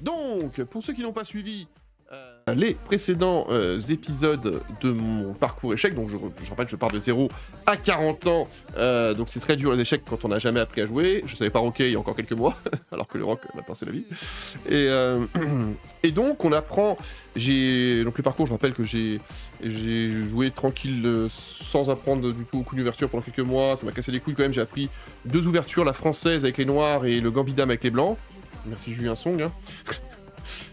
Donc, pour ceux qui n'ont pas suivi les précédents épisodes de mon parcours échec, donc je rappelle, je pars de 0 à 40 ans, donc c'est très dur les échecs quand on n'a jamais appris à jouer. Je savais pas rocker il y a encore quelques mois, alors que le rock maintenant c'est la vie. Et donc on apprend, donc le parcours, je rappelle que j'ai joué tranquille sans apprendre du tout aucune ouverture pendant quelques mois, ça m'a cassé les couilles quand même, j'ai appris 2 ouvertures, la française avec les noirs et le gambidam avec les blancs. Merci Julien Song. Hein.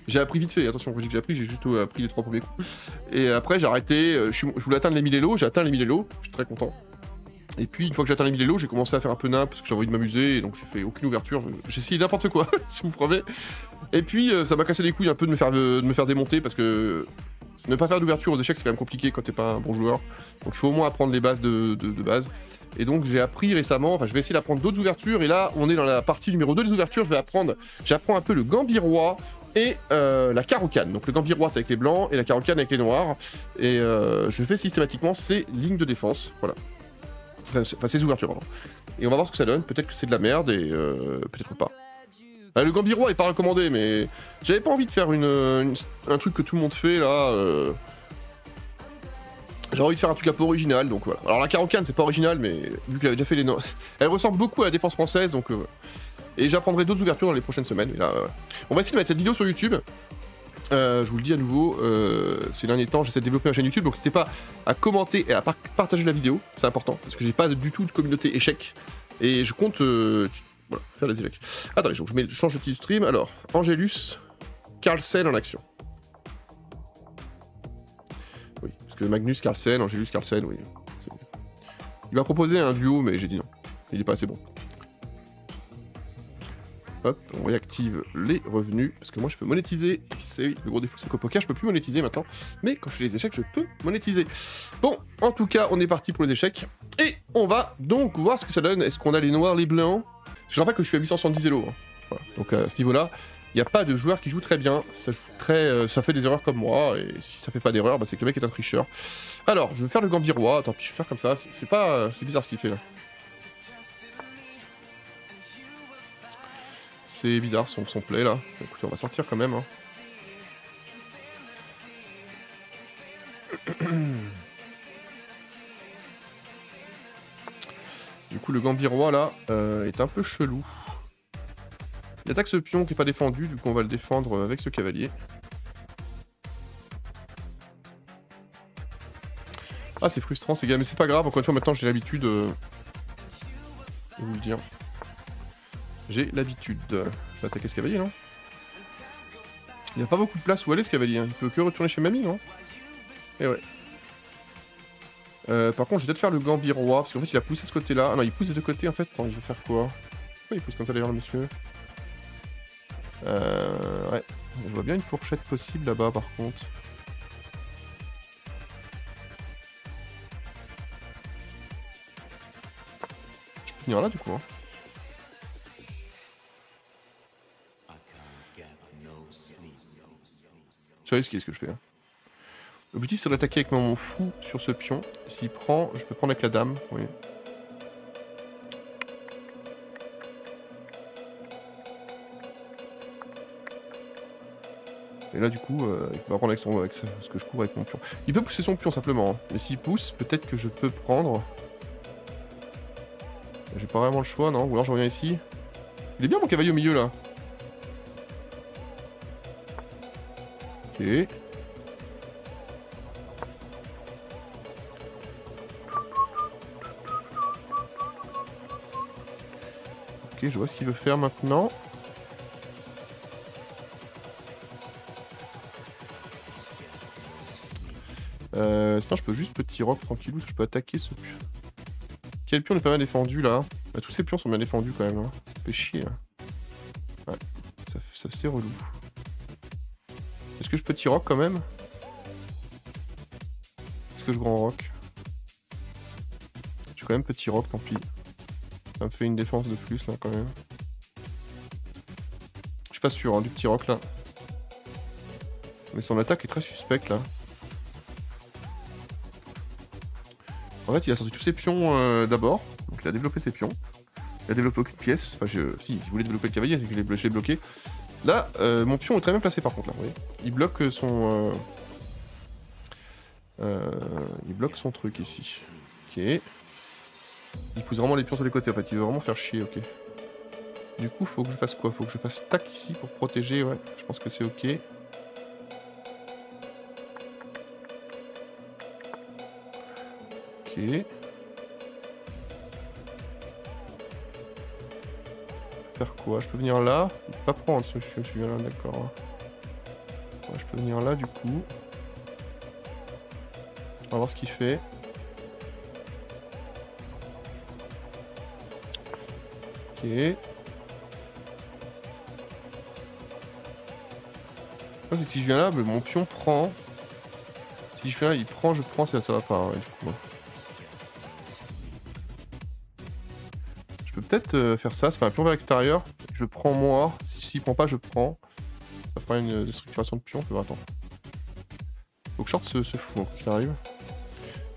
J'ai appris vite fait, attention, quand je dis que j'ai appris, j'ai juste appris les 3 premiers coups. Et après j'ai arrêté, je voulais atteindre les 1000 élos, j'ai atteint les 1000 élos, je suis très content. Et puis une fois que j'ai atteint les 1000 élos, j'ai commencé à faire un peu nimp parce que j'avais envie de m'amuser, et donc j'ai fait aucune ouverture, j'ai essayé n'importe quoi, je vous promets. Et puis ça m'a cassé les couilles un peu de me faire démonter parce que ne pas faire d'ouverture aux échecs c'est quand même compliqué quand t'es pas un bon joueur. Donc il faut au moins apprendre les bases de base. Et donc j'ai appris récemment, enfin je vais essayer d'apprendre d'autres ouvertures, et là on est dans la partie numéro 2 des ouvertures, j'apprends un peu le gambirois et la carocane. Donc le gambirois c'est avec les blancs et la carocane avec les noirs, et je fais systématiquement ces lignes de défense, voilà. Enfin ces ouvertures, pardon. Et on va voir ce que ça donne, peut-être que c'est de la merde, et peut-être pas. Le gambirois est pas recommandé, mais j'avais pas envie de faire un truc que tout le monde fait là. J'ai envie de faire un truc un peu original, donc voilà. Alors la carocane c'est pas original, mais vu qu'elle avait déjà fait les... Elle ressemble beaucoup à la défense française, donc... Et j'apprendrai d'autres ouvertures dans les prochaines semaines. Et là, on va essayer de mettre cette vidéo sur YouTube. Je vous le dis à nouveau, ces derniers temps j'essaie de développer ma chaîne YouTube, donc n'hésitez pas à commenter et à partager la vidéo, c'est important, parce que j'ai pas du tout de communauté échec. Et je compte voilà, faire des échecs. Attendez, je change de titre du stream. Alors, Angelus Carlsen en action. Oui, parce que Magnus Carlsen, Angelus Carlsen, oui. Il m'a proposé un duo, mais j'ai dit non. Il est pas assez bon. Hop, on réactive les revenus, parce que moi je peux monétiser. C'est le gros défaut, c'est qu'au poker je peux plus monétiser maintenant, mais quand je fais les échecs je peux monétiser. Bon, en tout cas on est parti pour les échecs, et on va donc voir ce que ça donne. Est-ce qu'on a les noirs, les blancs? Je rappelle que je suis à 870 élos, hein. Voilà. Donc à ce niveau-là, il n'y a pas de joueur qui joue très bien, ça fait des erreurs comme moi, et si ça fait pas d'erreur, bah, c'est que le mec est un tricheur. Alors, je vais faire le gambirois, tant pis, je vais faire comme ça, c'est bizarre ce qu'il fait là. C'est bizarre son play là. Écoutez, on va sortir quand même. Hein. Du coup, le gambirois là est un peu chelou. Il attaque ce pion qui est pas défendu, du coup on va le défendre avec ce cavalier. Ah, c'est frustrant ces gars, mais c'est pas grave. Encore une fois, maintenant j'ai l'habitude de vous le dire. J'ai l'habitude. Je vais attaquer ce cavalier, non? Il n'y a pas beaucoup de place où aller, ce cavalier. Hein. Il peut que retourner chez mamie, non? Eh ouais. Par contre, je vais peut-être faire le gambirois, parce qu'en fait, il a poussé ce côté-là. Ah non, il pousse des deux côtés, en fait. Attends, il veut faire quoi? Pourquoi il pousse comme ça, d'ailleurs, le monsieur? Ouais. On voit bien une fourchette possible, là-bas, par contre. Je peux finir là, du coup, hein. Je sais ce que je fais. Hein. L'objectif c'est d'attaquer avec mon fou sur ce pion. S'il prend, je peux prendre avec la dame. Oui. Et là du coup, il va prendre avec ce que je cours avec mon pion. Il peut pousser son pion simplement. Hein. Mais s'il pousse, peut-être que je peux prendre. J'ai pas vraiment le choix, non? Ou alors je reviens ici. Il est bien mon cavalier au milieu là. Ok. Ok, je vois ce qu'il veut faire maintenant. Sinon je peux juste petit rock tranquillou, je peux attaquer ce pion. Quel pion n'est pas bien défendu là? Bah, tous ces pions sont bien défendus quand même. Hein. Ça fait chier là. Ouais, ça c'est relou. Est-ce que je peux petit rock quand même? Est-ce que je grand rock? J'ai quand même petit rock, tant pis. Ça me fait une défense de plus là quand même. Je suis pas sûr hein, du petit rock là. Mais son attaque est très suspecte là. En fait il a sorti tous ses pions d'abord. Donc il a développé ses pions. Il a développé aucune pièce. Enfin si, il voulait développer le cavalier, c'est que je l'ai bloqué. Là, mon pion est très bien placé par contre, là, vous voyez. Il bloque son... il bloque son truc ici. Ok. Il pousse vraiment les pions sur les côtés, en fait. Il veut vraiment faire chier, ok. Du coup, faut que je fasse quoi? Faut que je fasse tac ici pour protéger, ouais. Je pense que c'est ok. Ok. Faire quoi? Je peux venir là? Je peux pas prendre ce je suis là, d'accord. Ouais, je peux venir là du coup. On va voir ce qu'il fait. Ok. C'est que si je viens là, mon pion prend. Si je viens là, il prend, je prends, ça va pas, ouais, du coup. Je peux peut-être faire ça, faire un pion vers l'extérieur. Je prends moi. S'il prend pas, je prends. Ça fera une déstructuration de pion. On peut attendre. Faut que je sorte ce fou, hein, qu'il arrive.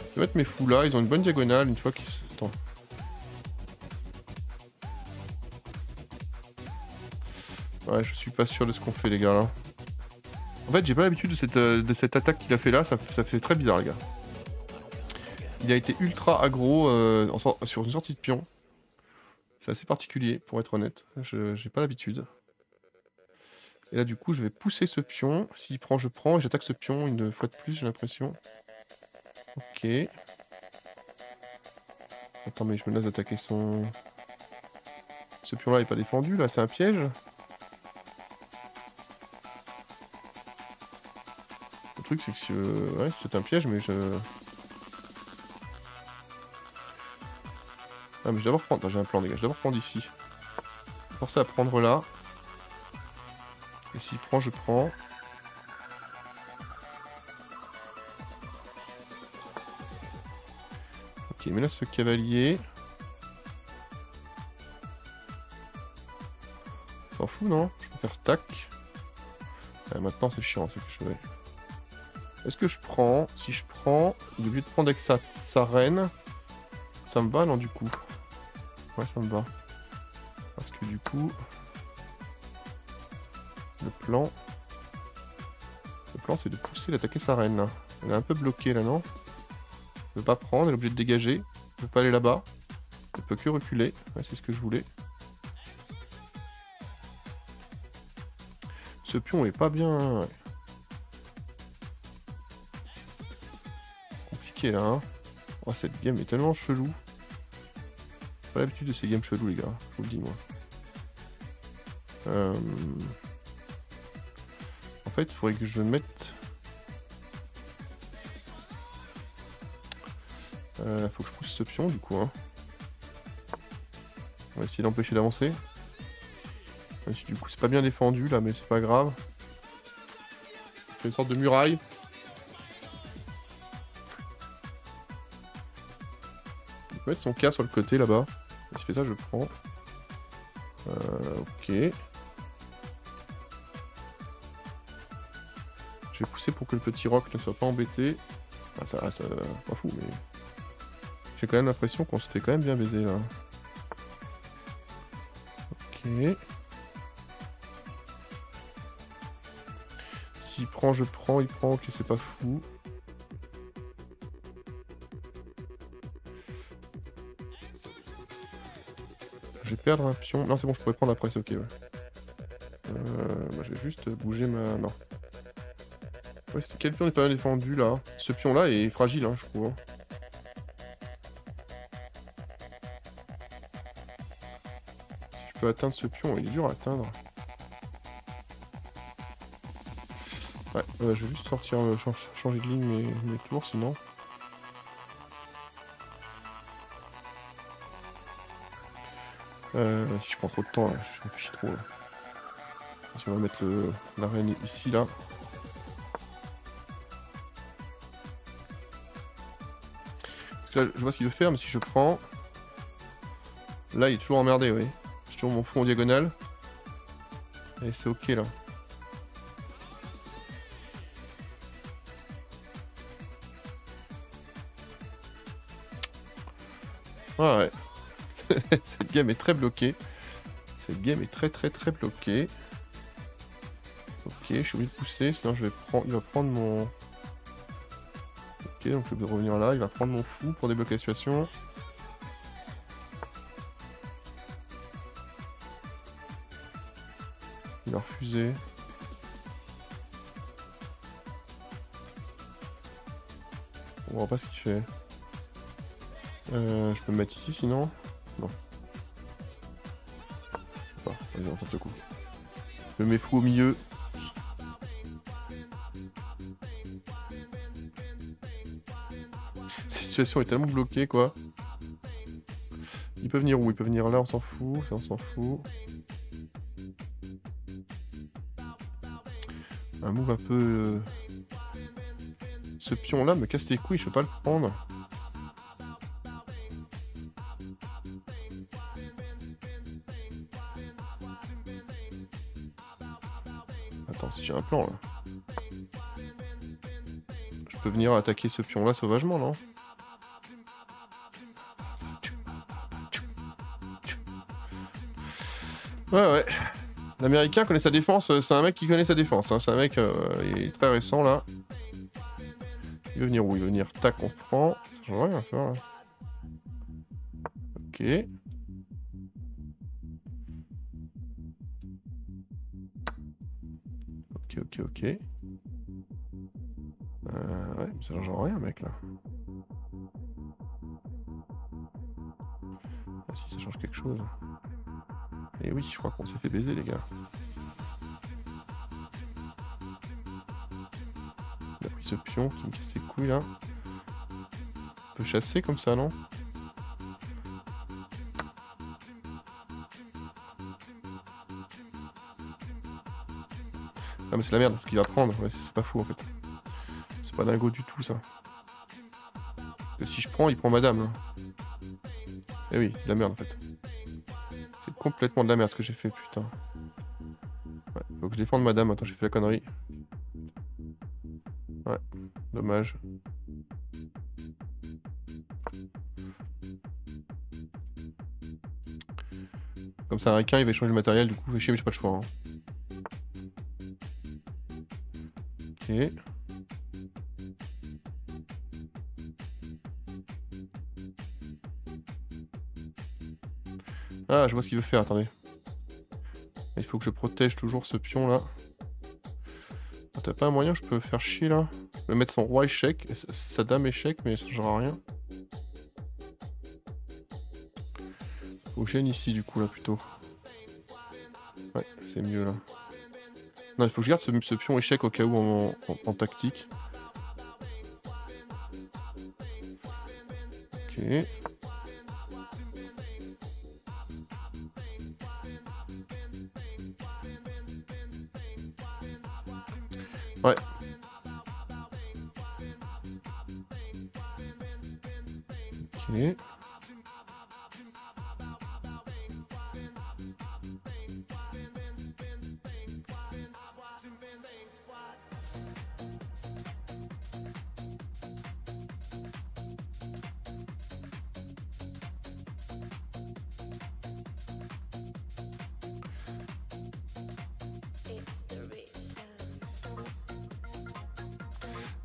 Je vais mettre mes fous là, ils ont une bonne diagonale une fois qu'ils se. Attends. Ouais, je suis pas sûr de ce qu'on fait, les gars, là. En fait, j'ai pas l'habitude de cette attaque qu'il a fait là, ça fait très bizarre, les gars. Il a été ultra aggro sur une sortie de pion. C'est assez particulier, pour être honnête. J'ai pas l'habitude. Et là, du coup, je vais pousser ce pion. S'il prend, je prends. Et j'attaque ce pion une fois de plus, j'ai l'impression. Ok. Attends, mais je me laisse attaquer son... Ce pion-là est pas défendu, là, c'est un piège. Le truc, c'est que... Ouais, c'est un piège, mais je... Ah, mais je dois d'abord prendre... J'ai un plan, les gars. Je dois d'abord prendre ici. Forcer à prendre là. Et s'il prend, je prends. Ok, mais là, ce cavalier... S'en fout, non? Je peux faire tac. Ouais, maintenant, c'est chiant, c'est que je vais... Est-ce que je prends? Si je prends, il est obligé de prendre avec sa reine. Ça me va, non, du coup? Ouais, ça me va. Parce que du coup... Le plan, c'est de pousser, d'attaquer sa reine. Là. Elle est un peu bloquée, là, non? Elle ne peut pas prendre, elle est obligée de dégager. Elle ne peut pas aller là-bas. Elle peut que reculer. Ouais, c'est ce que je voulais. Ce pion est pas bien... Ouais. Compliqué, là, hein. Oh, cette game est tellement chelou. J'ai pas l'habitude de ces games chelous, les gars. Je vous le dis, moi. En fait, il faudrait que je mette... faut que je pousse ce pion, du coup. Hein. On va essayer d'empêcher d'avancer. Du coup, c'est pas bien défendu, là, mais c'est pas grave. C'est une sorte de muraille. Il peut mettre son cas sur le côté, là-bas. S'il fait ça, je prends. Ok. Je vais pousser pour que le petit roc ne soit pas embêté. Ah, ça reste pas fou, mais... J'ai quand même l'impression qu'on se fait quand même bien baiser, là. Ok. S'il prend, je prends. Il prend, ok, c'est pas fou. Je vais perdre un pion. Non, c'est bon, je pourrais prendre après, c'est ok, ouais. Bah, je vais juste bouger ma... Non. Ouais, quel pion n'est pas bien défendu, là? Ce pion-là est fragile, hein, je trouve. Hein. Si je peux atteindre ce pion, il est dur à atteindre. Ouais, je vais juste sortir, changer de ligne mes tours, sinon... Si je prends trop de temps, là, je réfléchis trop, là. Si on va mettre la reine ici, là. Parce que là, je vois ce qu'il veut faire, mais si je prends... Là, il est toujours emmerdé, oui. J'ai toujours mon fou en diagonale. Et c'est ok, là. Ouais. Cette game est très bloquée. Cette game est très bloquée. je suis obligé de pousser, sinon je vais prendre... il va prendre mon... Ok, donc je vais revenir là, il va prendre mon fou pour débloquer la situation. Il va refuser. On voit pas ce qu'il fait. Je peux me mettre ici sinon? Non. Je sais pas, vas-y, on tente le coup. Je mets fou au milieu. Cette situation est tellement bloquée quoi. Il peut venir où? Il peut venir là, on s'en fout. Ça on s'en fout. Un move un peu... Ce pion là me casse les couilles, je peux pas le prendre. Attends, si j'ai un plan là. Je peux venir attaquer ce pion là sauvagement, non? Ouais. L'américain connaît sa défense, c'est un mec qui connaît sa défense. Hein. C'est un mec, il est très récent là. Il veut venir où? Il veut venir, tac, on prend. Ça change rien à faire là. Ok. Ok. Ouais, mais ça change rien, mec là. Ah, si ça change quelque chose. Et oui, je crois qu'on s'est fait baiser, les gars. Il a pris ce pion qui me casse les couilles là. On peut chasser comme ça, non? Ah mais c'est la merde, ce qu'il va prendre, ouais, c'est pas fou en fait. C'est pas dingo du tout ça. Parce que si je prends, il prend madame. Hein. Eh oui, c'est de la merde en fait. C'est complètement de la merde ce que j'ai fait, putain. Ouais, faut que je défende madame, attends j'ai fait la connerie. Ouais, dommage. Comme ça un requin il va échanger le matériel, du coup fait chier mais j'ai pas le choix. Hein. Ok. Ah, je vois ce qu'il veut faire, attendez. Il faut que je protège toujours ce pion là. T'as pas un moyen que je peux faire chier là? Je peux mettre son roi échec, sa dame échec, mais ça changera rien. Faut que je vienne ici du coup là plutôt. Ouais, c'est mieux là. Non, il faut que je garde ce pion échec au cas où en tactique. Ok. Ouais. Ok.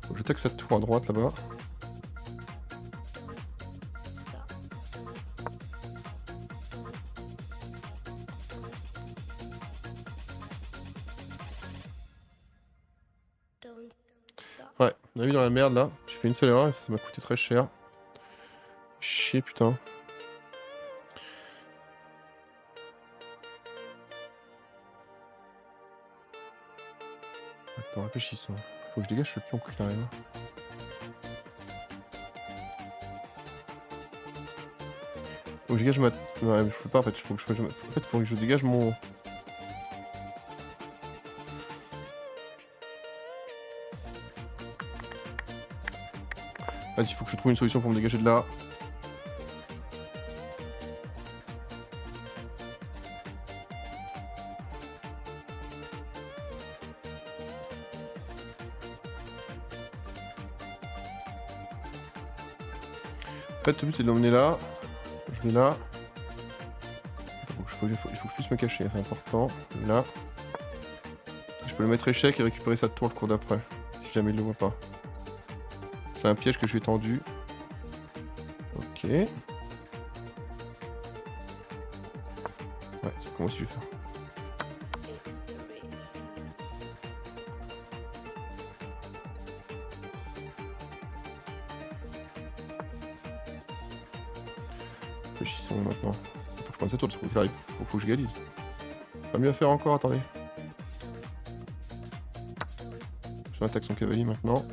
Faut que j'attaque cette tour à droite là-bas. Ouais, on a vu dans la merde là. J'ai fait une seule erreur et ça m'a coûté très cher. Chier putain. Attends, réfléchissons. Faut que je dégage le pion qui arrive. Faut que je dégage ma... Ouais, je peux pas en fait. Faut que je dégage mon... Vas-y, faut que je trouve une solution pour me dégager de là. En fait, le but c'est de l'emmener là. Je vais là. Il faut que je puisse me cacher, c'est important. Là. Je Je peux le mettre échec et récupérer sa tour le cours d'après. Si jamais il le voit pas. C'est un piège que je lui ai tendu. Ok. Ouais, c'est comment si je vais faire. Réfléchissons maintenant. Faut que je prenne cette tour, parce qu'il arrive. Faut que je réalise. Pas mieux à faire encore, attendez. Je attaque son cavalier maintenant.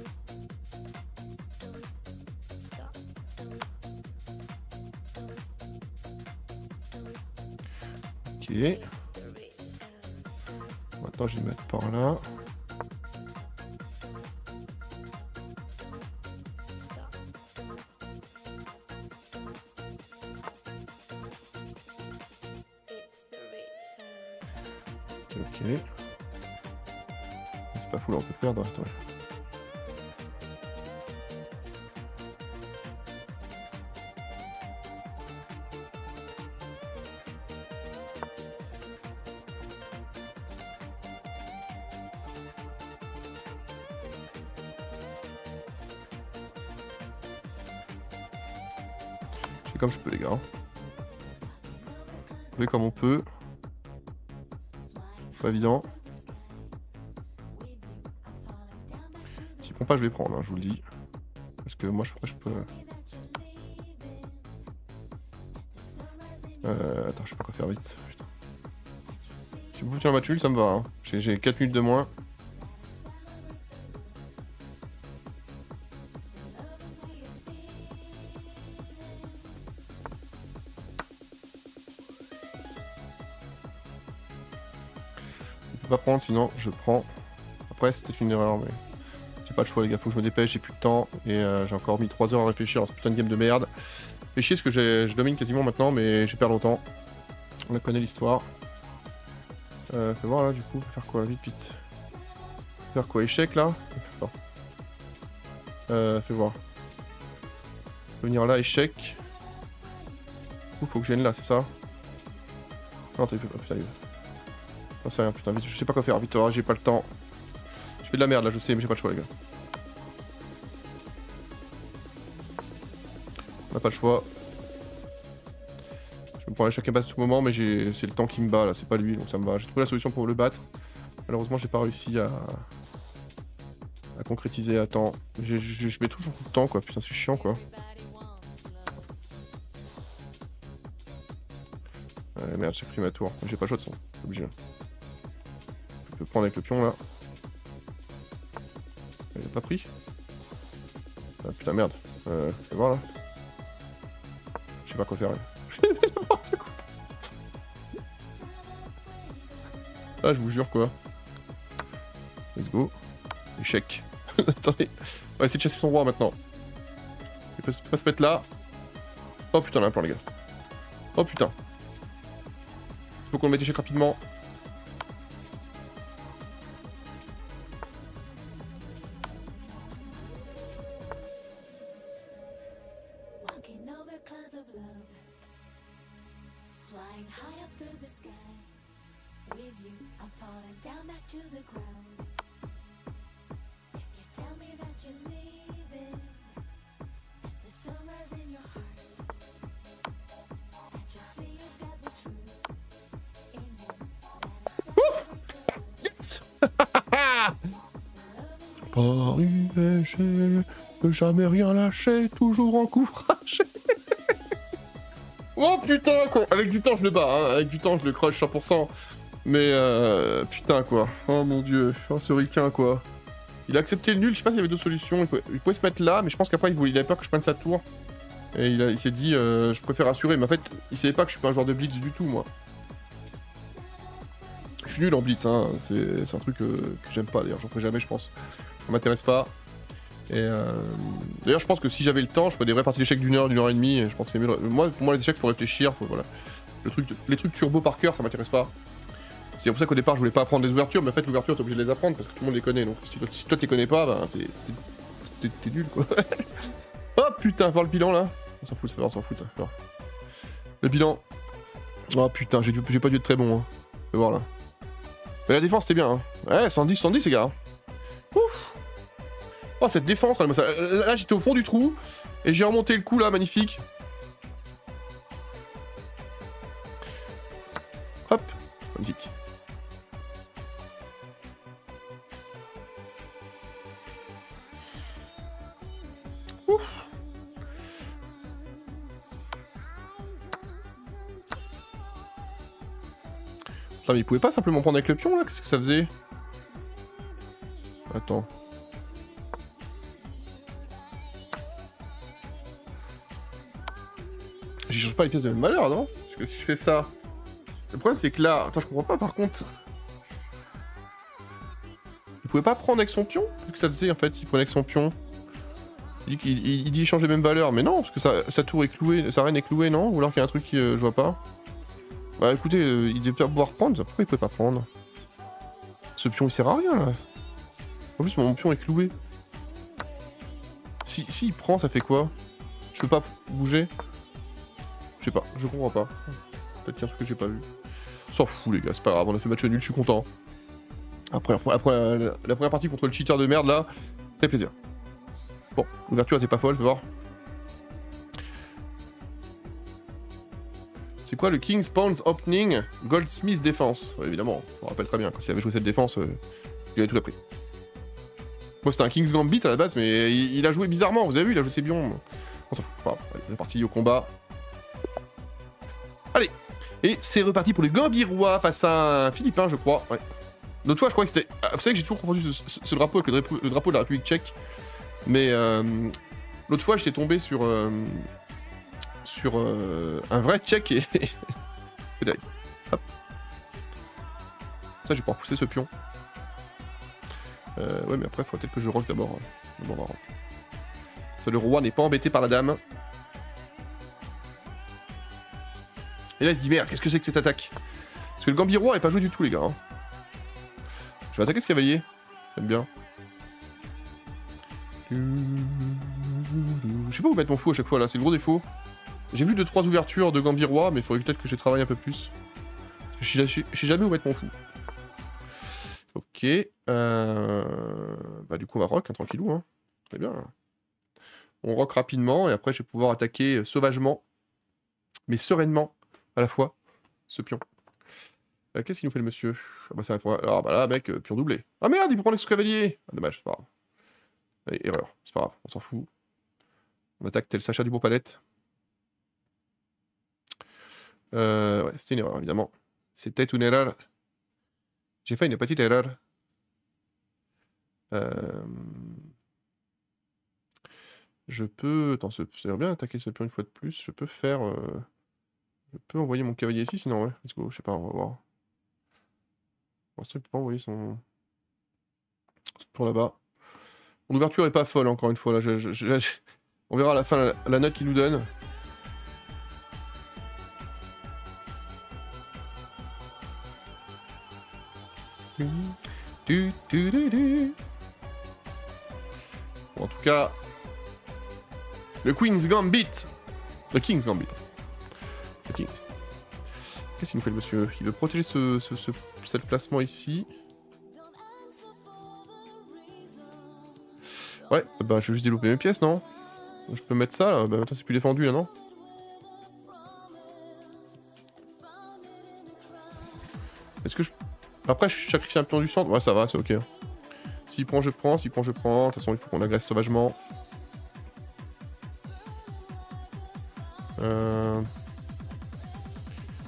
Ok. Maintenant je vais le mettre par là. Ok. C'est pas fou là, on peut perdre. Attends. Je fais comme je peux les gars. On fait comme on peut. Pas évident. S'il prend pas, je vais prendre, hein, je vous le dis. Parce que moi, je peux... Attends, je sais pas quoi faire vite. Putain. Si vous pouvez faire un match nul, ça me va. Hein. J'ai 4 minutes de moins. Pas prendre, sinon je prends. Après c'était une erreur, mais j'ai pas le choix les gars, faut que je me dépêche, j'ai plus de temps et j'ai encore mis 3 heures à réfléchir à ce putain de game de merde. Fait chier parce que je domine quasiment maintenant, mais je perds longtemps. On la connaît l'histoire. Fais voir là du coup, faire quoi vite vite. Faire quoi, échec là? Fais voir. Venir là, échec. Faut que je vienne là, c'est ça? Non, t'as eu pas, putain, oh, c'est rien, putain, vite, je sais pas quoi faire, vite, j'ai pas le temps. Je fais de la merde là, je sais, mais j'ai pas le choix, les gars. On n'a pas le choix. Je me prends l'échec à battre tout moment, mais c'est le temps qui me bat là, c'est pas lui, donc ça me va. J'ai trouvé la solution pour le battre. Malheureusement, j'ai pas réussi à concrétiser à temps. Je mets toujours tout le temps, quoi, putain, c'est chiant, quoi. Merde, j'ai pris ma tour, j'ai pas le choix de son, c'est obligé. Je peux prendre avec le pion là. Il a pas pris. Ah putain merde. Fais voir là. Je sais pas quoi faire. Je fais n'importe quoi. Ah je vous jure quoi. Let's go. Échec. Attendez. On va essayer de chasser son roi maintenant. Il peut pas se mettre là. Oh putain, on a un plan les gars. Oh putain. Faut qu'on le mette échec rapidement. Par USG, ne jamais rien lâcher, toujours encouragé. Oh putain quoi. Avec du temps je le bats, hein. Avec du temps je le crush 100%. Mais putain quoi. Oh mon dieu, oh, ce ricain quoi. Il a accepté le nul, je sais pas s'il y avait d'autres solutions. Il pouvait se mettre là, mais je pense qu'après il avait peur que je prenne sa tour. Et il s'est dit, je préfère assurer. Mais en fait, il savait pas que je suis pas un joueur de blitz du tout moi. Je suis nul en blitz, hein. C'est un truc que j'aime pas d'ailleurs, j'en ferai jamais je pense. Ça m'intéresse pas. Et d'ailleurs je pense que si j'avais le temps, je ferais des vraies parties d'échecs d'une heure et demie. Et je pense que c'est mieux. Pour moi les échecs faut réfléchir, voilà. Les trucs turbo par cœur ça m'intéresse pas. C'est pour ça qu'au départ je voulais pas apprendre les ouvertures, mais en fait l'ouverture t'es obligé de les apprendre parce que tout le monde les connaît. Donc si toi t'es connais pas, bah t'es nul quoi. Oh putain, voir le bilan là. On s'en fout, on s'en fout de ça. Alors. Le bilan. Oh putain, j'ai pas dû être très bon. Hein. Fais voir là. Mais la défense, c'était bien. Hein. Ouais, 110, 110, les gars. Ouf. Oh, cette défense, là, j'étais au fond du trou. Et j'ai remonté le coup, là, magnifique. Hop, magnifique. Ouf. Putain, mais il pouvait pas simplement prendre avec le pion, là? Qu'est-ce que ça faisait? Attends. J'y change pas les pièces de même valeur, non? Parce que si je fais ça... Le problème, c'est que là... Attends, je comprends pas, par contre... Il pouvait pas prendre avec son pion? Qu'est-ce que ça faisait, en fait, s'il prenait avec son pion? Il dit échanger les mêmes valeurs, mais non, parce que sa tour est clouée, sa reine est clouée, non? Ou alors qu'il y a un truc qui... je vois pas. Bah écoutez, il devait pas pouvoir prendre. Pourquoi il pouvait pas prendre? Ce pion, il sert à rien, là. En plus, mon pion est cloué. Si il prend, ça fait quoi? Je peux pas bouger? Je sais pas, je comprends pas. Peut-être qu'il y a un truc que j'ai pas vu. On s'en fout, les gars, c'est pas grave, on a fait match nul, je suis content. Après la première partie contre le cheater de merde, là, ça fait plaisir. Bon, l'ouverture était pas folle, fais voir. C'est quoi le King's Pawns Opening Goldsmith Défense? Ouais, évidemment, on rappelle très bien, quand il avait joué cette défense, il avait tout appris. Moi c'était un King's Gambit à la base, mais il a joué bizarrement, vous avez vu, il a joué ses bions. On s'en fout, pas grave. Allez, on est parti au combat. Allez. Et c'est reparti pour le Gambirois face à un Philippin, je crois. Ouais. L'autre fois, je crois que c'était... Vous savez que j'ai toujours confondu ce drapeau avec le drapeau de la République tchèque. Mais l'autre fois, j'étais tombé sur un vrai tchèque et... Hop. Ça, je vais pouvoir pousser ce pion. Ouais, mais après, il faudrait peut-être que je rock d'abord. Bon, on va rock. Ça, le roi n'est pas embêté par la dame. Et là, il se dit, merde, qu'est-ce que c'est que cette attaque? Parce que le Gambirois n'est pas joué du tout, les gars. Hein. Je vais attaquer ce cavalier. J'aime bien. Je sais pas où mettre mon fou à chaque fois, là. C'est le gros défaut. J'ai vu 2-3 ouvertures de Gambirois, mais il faudrait peut-être que je travaille un peu plus. Parce que je sais jamais où mettre mon fou. Ok. Bah, du coup, on va rock, hein, tranquillou. Hein. Très bien. On rock rapidement, et après, je vais pouvoir attaquer sauvagement, mais sereinement, à la fois, ce pion. Qu'est-ce qu'il nous fait, le monsieur? Ah bah, ça va... Alors, bah là, mec, pion doublé. Ah merde, il peut prendre avec son cavalier. Ah, dommage, c'est pas grave. Allez, erreur, c'est pas grave, on s'en fout. On attaque tel Sacha du Beau-Palette. Ouais, c'était une erreur, évidemment. C'était une erreur. J'ai fait une petite erreur. Je peux... Attends, ça a bien attaquer ce pion une fois de plus. Je peux faire... Je peux envoyer mon cavalier ici, sinon, ouais. Let's go, je sais pas, on va voir. Pour l'instant, il peut pas envoyer son pion là-bas. Mon ouverture est pas folle, encore une fois, là. On verra à la fin la note qu'il nous donne. Bon, en tout cas, le Queen's Gambit. Le King's Gambit. Le King's. Qu'est-ce qu'il nous fait, le monsieur? Il veut protéger ce placement ici. Ouais, bah je vais juste développer mes pièces, non? Je peux mettre ça, là. Bah maintenant c'est plus défendu, là, non? Est-ce que je... Après, je sacrifie un pion du centre. Ouais, ça va, c'est ok. S'il prend, je prends. S'il prend, je prends. De toute façon, il faut qu'on agresse sauvagement.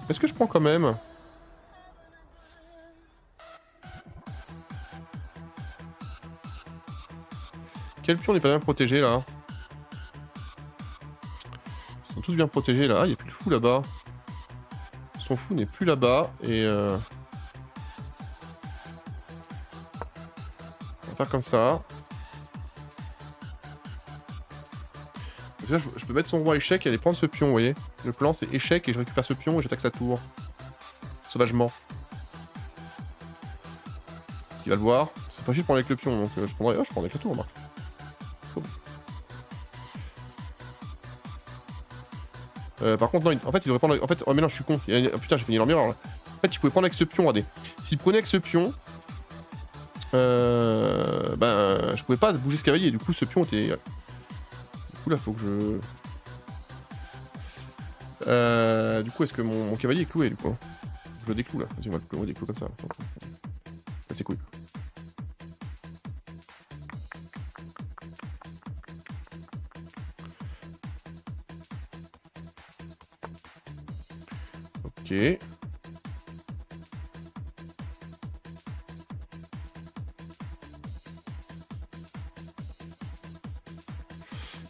Est-ce que je prends quand même? Quel pion n'est pas bien protégé, là? Ils sont tous bien protégés, là. Ah, il n'y a plus de fou, là-bas. Son fou n'est plus là-bas, et... On va faire comme ça. Là, je peux mettre son roi échec et aller prendre ce pion, vous voyez. Le plan, c'est échec et je récupère ce pion et j'attaque sa tour. Sauvagement. S'il va le voir. C'est facile de prendre avec le pion, donc je prendrai... Oh, je prends avec la tour, remarque. Par contre, non, en fait, il devrait prendre... En fait, oh mais non, je suis con. Putain, j'ai fini l'armure, là. fait, il pouvait prendre avec ce pion, regardez. S'il prenait avec ce pion, ben, je pouvais pas bouger ce cavalier. Du coup, ce pion était... Du coup, là, faut que je... Du coup, est-ce que mon cavalier est cloué, du coup? Je le décloue, là. Vas-y, on va le déclouer comme ça. Ça, c'est cool. Ok.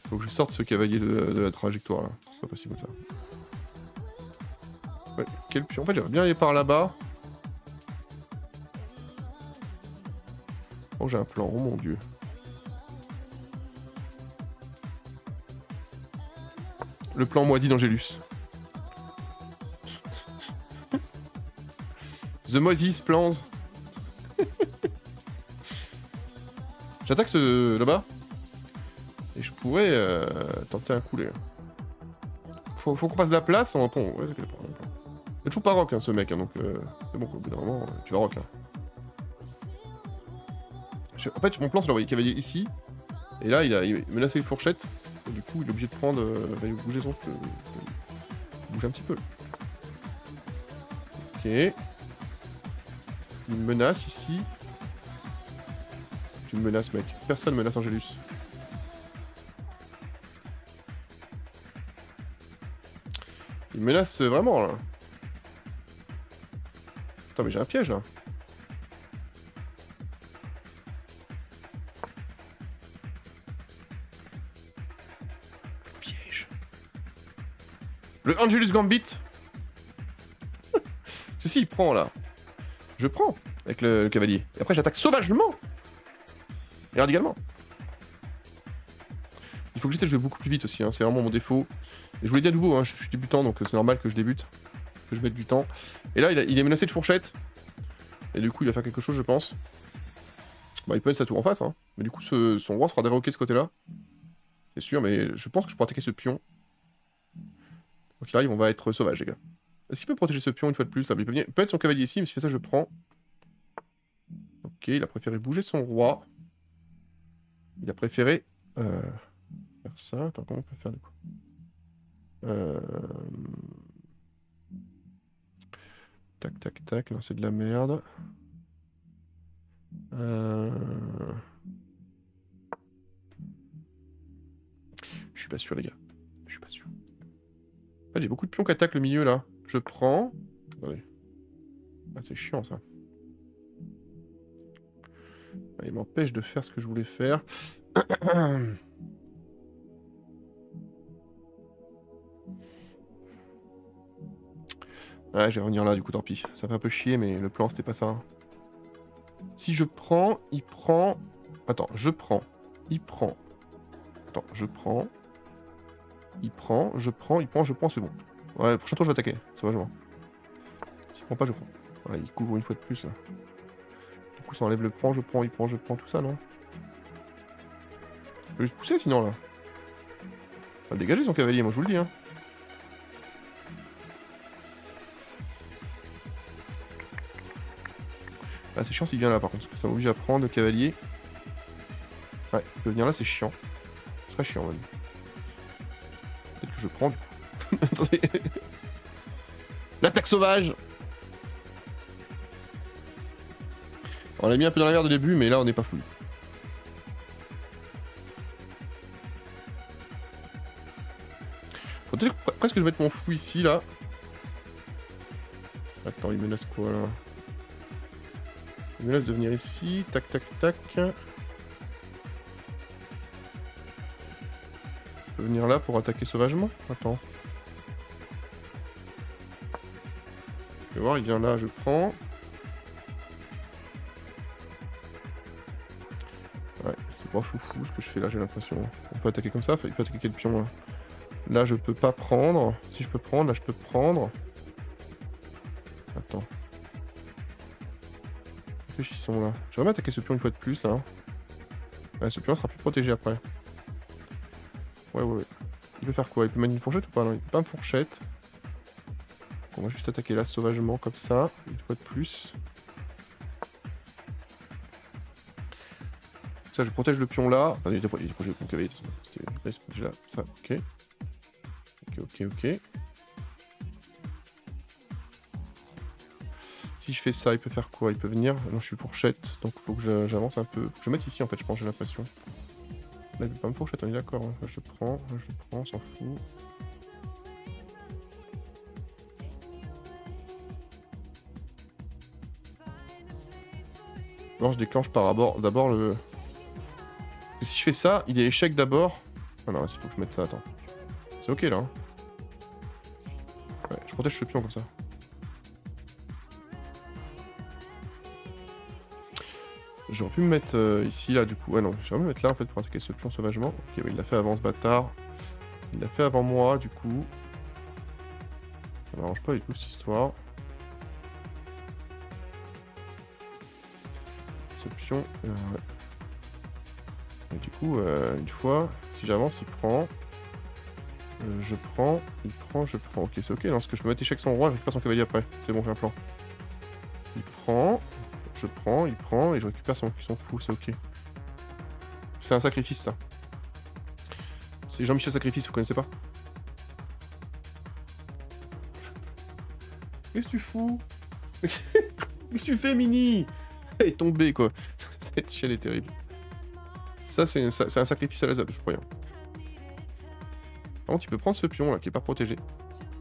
Faut que je sorte ce cavalier de la trajectoire là. C'est pas possible comme ça. Ouais, quel pion. En fait, j'aimerais bien aller par là-bas. Oh, j'ai un plan. Oh mon dieu. Le plan moisi d'Angelus. The Moses plans. J'attaque ce là-bas. Et je pourrais tenter un coup là. Faut qu'on passe la place. On... Bon, ouais, c'est toujours pas rock hein, ce mec, hein, donc c'est bon, au bout d'un moment, tu vas rock. Hein. En fait, mon plan c'est d'envoyer cavalier ici. Et là, il menaçait les fourchettes. Et du coup, il est obligé de prendre. Il bouger son. Bouger un petit peu. Ok. Il me menace ici. Tu me menaces, mec. Personne menace Angelus. Il me menace vraiment là. Attends, mais j'ai un piège là. Piège. Le Angelus Gambit. Ceci, il prend là. Je prends avec le cavalier. Et après, j'attaque sauvagement. Et radicalement. Il faut que j'essaie de jouer beaucoup plus vite aussi, hein. C'est vraiment mon défaut. Et je vous l'ai dit à nouveau, hein, je suis débutant, donc c'est normal que je débute. Que je mette du temps. Et là, il est menacé de fourchette. Et du coup, il va faire quelque chose, je pense. Bah, il peut mettre sa tour en face, hein. Mais du coup, son roi sera déroqué de ce côté-là. C'est sûr, mais je pense que je pourrais attaquer ce pion. Donc là, on va être sauvage, les gars. Est-ce qu'il peut protéger ce pion une fois de plus là? Il peut mettre son cavalier ici, mais s'il fait ça, je prends. Ok, il a préféré bouger son roi. Il a préféré faire ça. Attends, comment on peut faire du coup Tac, tac, tac. Non, c'est de la merde. Je suis pas sûr, les gars. Je suis pas sûr. En fait, j'ai beaucoup de pions qui attaquent le milieu, là. Je prends... Attendez. Ah, c'est chiant, ça. Ah, il m'empêche de faire ce que je voulais faire. Ouais, je vais revenir là, du coup, tant pis. Ça fait un peu chier, mais le plan, c'était pas ça. Si je prends, il prend... Attends, je prends. Il prend. Attends, je prends. Il prend, je prends, il prend, je prends, c'est bon. Ouais, le prochain tour, je vais attaquer, sauvagement. S'il prend pas, je prends. Ouais, il couvre une fois de plus, là. Du coup, ça enlève le prend, je prends, il prend, je prends, tout ça, non? Je peux juste pousser, sinon, là. On va le dégager, son cavalier, moi, je vous le dis, hein. Ah, c'est chiant s'il vient là, par contre, parce que ça m'oblige à prendre le cavalier. Ouais, il peut venir là, c'est chiant. Très chiant, même. Peut-être que je prends, du coup. Attendez. L'attaque sauvage! On l'a mis un peu dans la merde au début, mais là, on n'est pas fou. Faut peut-être presque que je mette mon fou ici, là. Attends, il menace quoi, là? Il me laisse de venir ici, tac tac tac. Je peux venir là pour attaquer sauvagement? Attends. Je vais voir, il vient là, je prends. Ouais, c'est pas foufou ce que je fais là, j'ai l'impression. On peut attaquer comme ça, il peut attaquer quel pion là? Là, je peux pas prendre. Si je peux prendre, là, je peux prendre. Attends. Réfléchissons là. J'aimerais bien attaquer ce pion une fois de plus là. Ouais, ce pion sera plus protégé après. Ouais. Il peut faire quoi? Il peut mettre une fourchette ou pas? Non, il peut pas une fourchette. On va juste attaquer là sauvagement comme ça, une fois de plus. Ça, je protège le pion là. Enfin, il est protégé le pion cavalier. C'était là, ça, ok. Ok. Si je fais ça, il peut faire quoi? Il peut venir. Non, je suis fourchette, donc faut que j'avance un peu. Je vais mettre ici en fait, je pense, j'ai l'impression. Là, il peut pas me fourchette, on est d'accord. Hein. Là, je prends, on s'en fout. Bon, je déclenche d'abord le... Et si je fais ça, il est échec d'abord. Ah non, il faut que je mette ça, attends. C'est ok là. Hein. Ouais, je protège ce pion comme ça. J'aurais pu me mettre ici, là, du coup. Ah non, j'aurais pu me mettre là, en fait, pour attaquer ce pion sauvagement. Ok, oui, il l'a fait avant, ce bâtard. Il l'a fait avant moi, du coup. Ça m'arrange pas du tout, cette histoire. Ce pion... ouais. Et du coup, une fois, si j'avance, il prend. Je prends, il prend, je prends. Ok, c'est ok. Non, parce que je peux mettre échec son roi, je récupère son cavalier après. C'est bon, j'ai un plan. Il prend, je prends, il prend, et je récupère son fou, c'est ok. C'est un sacrifice, ça. C'est Jean-Michel Sacrifice, vous connaissez pas? Qu'est-ce que tu fous? Qu'est-ce que tu fais, Mini? Elle est tombée, quoi. Cette chienne est terrible. Ça, c'est un sacrifice à la zap, je crois. Par contre, il peut prendre ce pion là qui est pas protégé.